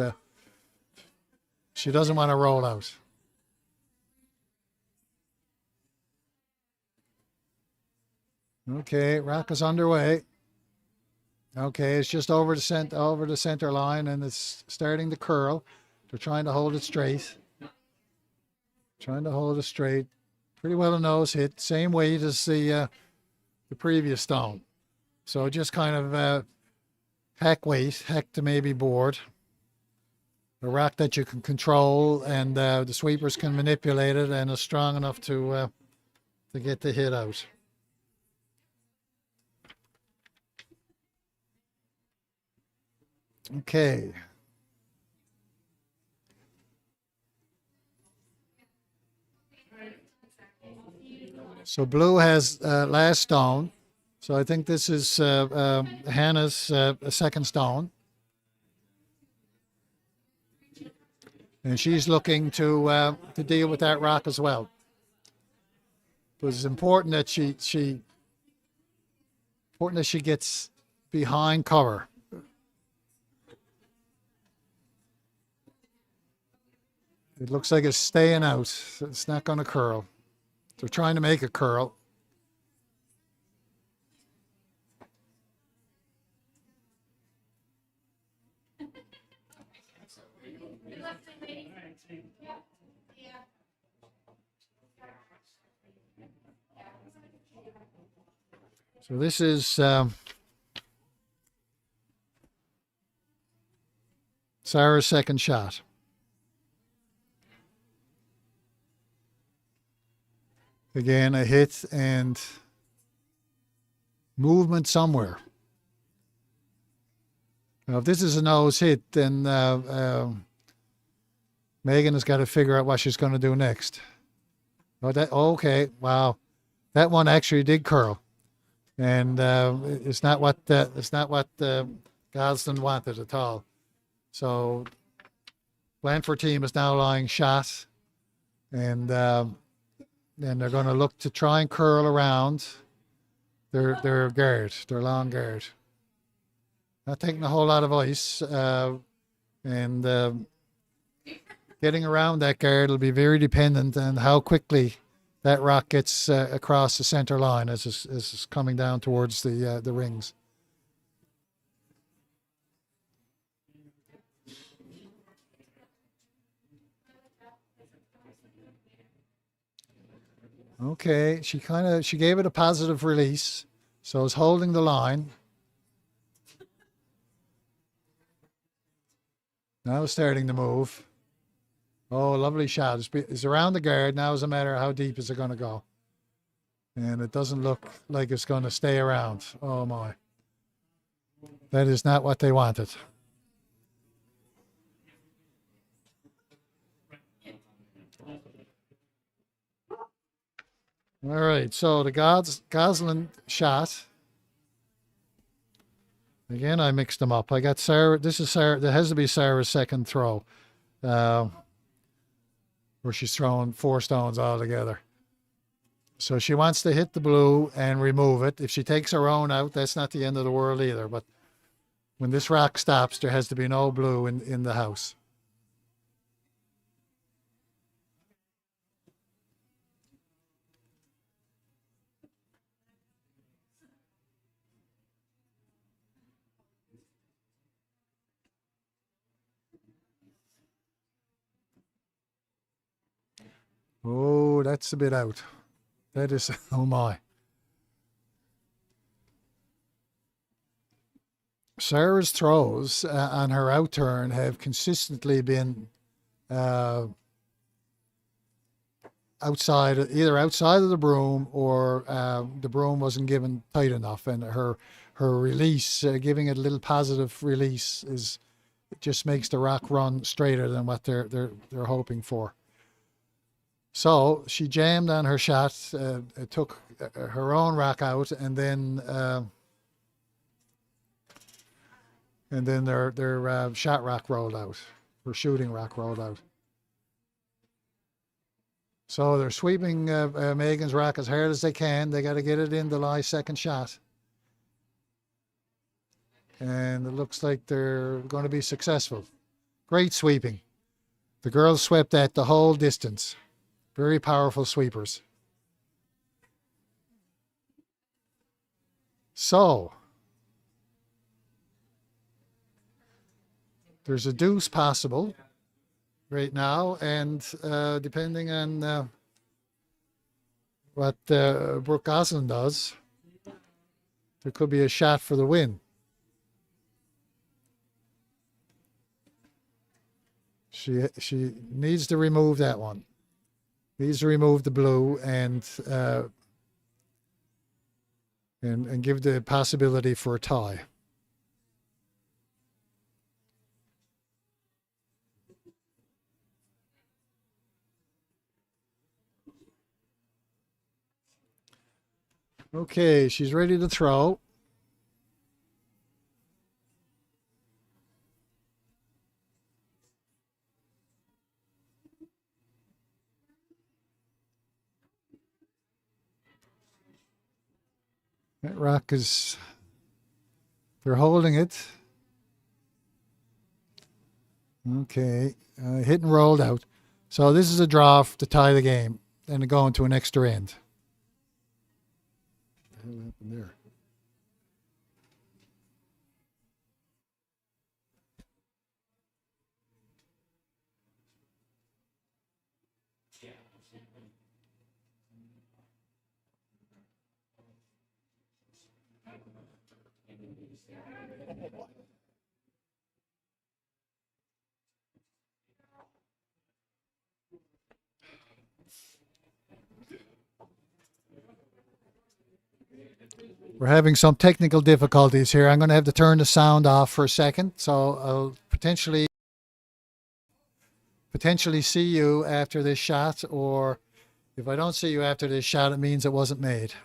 she doesn't want to roll out. Okay, rock is underway. Okay, it's just over the center line, and it's starting to curl. They're trying to hold it straight. Trying to hold it straight. Pretty well a nose hit, same weight as the previous stone. So just kind of hack weight, hack to maybe board. A rock that you can control, and the sweepers can manipulate it, and is strong enough to get the hit out. Okay. So blue has last stone. So I think this is Hannah's second stone. And she's looking to deal with that rock as well. But it's important that she gets behind cover. It looks like it's staying out. It's not going to curl. They're trying to make it curl. So this is Sarah's second shot. Again, a hit and movement somewhere. Now, if this is a nose hit, then Megan has got to figure out what she's going to do next. Okay, wow, that one actually did curl, and it's not what Godsland wanted at all. So, Blandford team is now lying shot, and they're going to look to try and curl around their guard, their long guard. Not taking a whole lot of ice, and getting around that guard will be very dependent on how quickly that rock gets across the center line as it's coming down towards the rings. Okay, she gave it a positive release, so it's holding the line. Now it's starting to move. Oh, lovely shot. It's around the guard. Now it's a matter of how deep is it going to go. And it doesn't look like it's going to stay around. Oh, my. That is not what they wanted. All right, so the Godsland shot. Again, I mixed them up. I got Sarah. This is Sarah. That has to be Sarah's second throw, where she's throwing 4 stones all together. So she wants to hit the blue and remove it. If she takes her own out, that's not the end of the world either. But when this rock stops, there has to be no blue in the house. Oh, that's a bit out. That is, oh my. Sarah's throws on her outturn have consistently been uh, either outside of the broom, or the broom wasn't given tight enough, and her release, giving it a little positive release, is it just makes the rock run straighter than what they're hoping for. So she jammed on her shot, took her own rock out, and then their shot rock rolled out, her shooting rock rolled out. So they're sweeping Megan's rock as hard as they can. They got to get it in the lie second shot. And it looks like they're going to be successful. Great sweeping. The girls swept that the whole distance. Very powerful sweepers. So there's a deuce possible right now, and depending on what Brooke Godsland does, there could be a shot for the win. She needs to remove that one. Needs to remove the blue and give the possibility for a tie. Okay, she's ready to throw. That rock is, they're holding it. Okay, hit and rolled out. So this is a draw to tie the game and go into an extra end. What the hell happened there? We're having some technical difficulties here. I'm going to have to turn the sound off for a second, so I'll potentially see you after this shot, or if I don't see you after this shot, it means it wasn't made.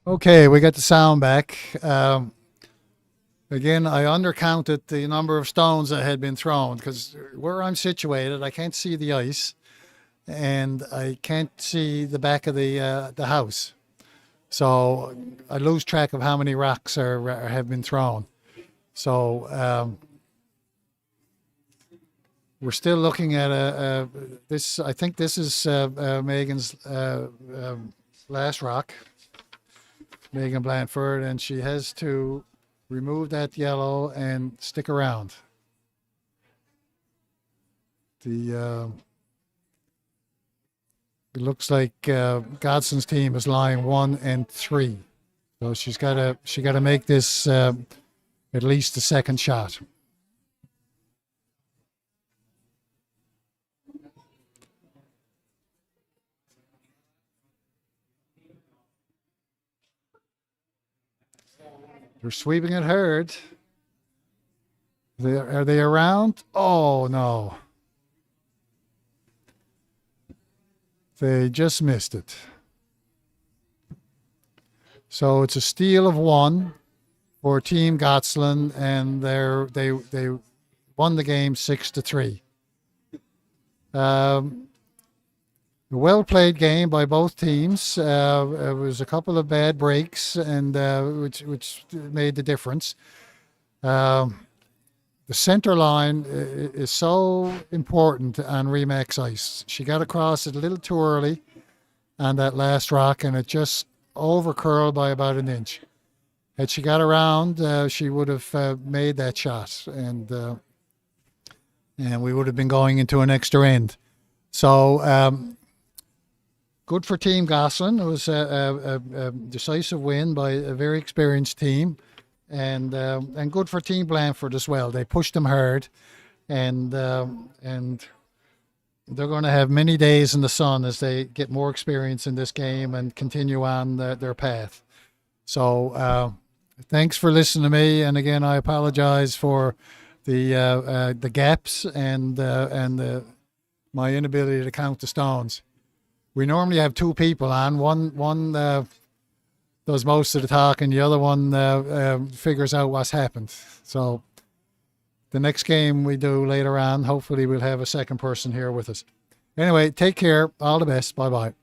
Okay, we got the sound back. Again, I undercounted the number of stones that had been thrown because where I'm situated, I can't see the ice and I can't see the back of the house. So I lose track of how many rocks have been thrown. So we're still looking at this. I think this is Megan's last rock, Megan Blandford, and she has to remove that yellow and stick around. It looks like Godsland's team is lying 1 and 3, so she got to make this at least the second shot. They're sweeping it hard. Are they around? Oh no. They just missed it. So it's a steal of 1 for Team Godsland, and they won the game 6-3. A well-played game by both teams. It was a couple of bad breaks, and which made the difference. The center line is so important on Remax ice. She got across it a little too early on that last rock, and it just over-curled by about an inch. Had she got around, she would have made that shot, and we would have been going into an extra end. So good for Team Godsland. It was a decisive win by a very experienced team. And good for Team Blandford as well. They pushed them hard, and they're going to have many days in the sun as they get more experience in this game and continue on their path. So thanks for listening to me, and again, I apologize for the gaps and my inability to count the stones. We normally have 2 people on. One does most of the talking, the other one figures out what's happened. So the next game we do later on, hopefully we'll have a second person here with us. Anyway, take care. All the best. Bye-bye.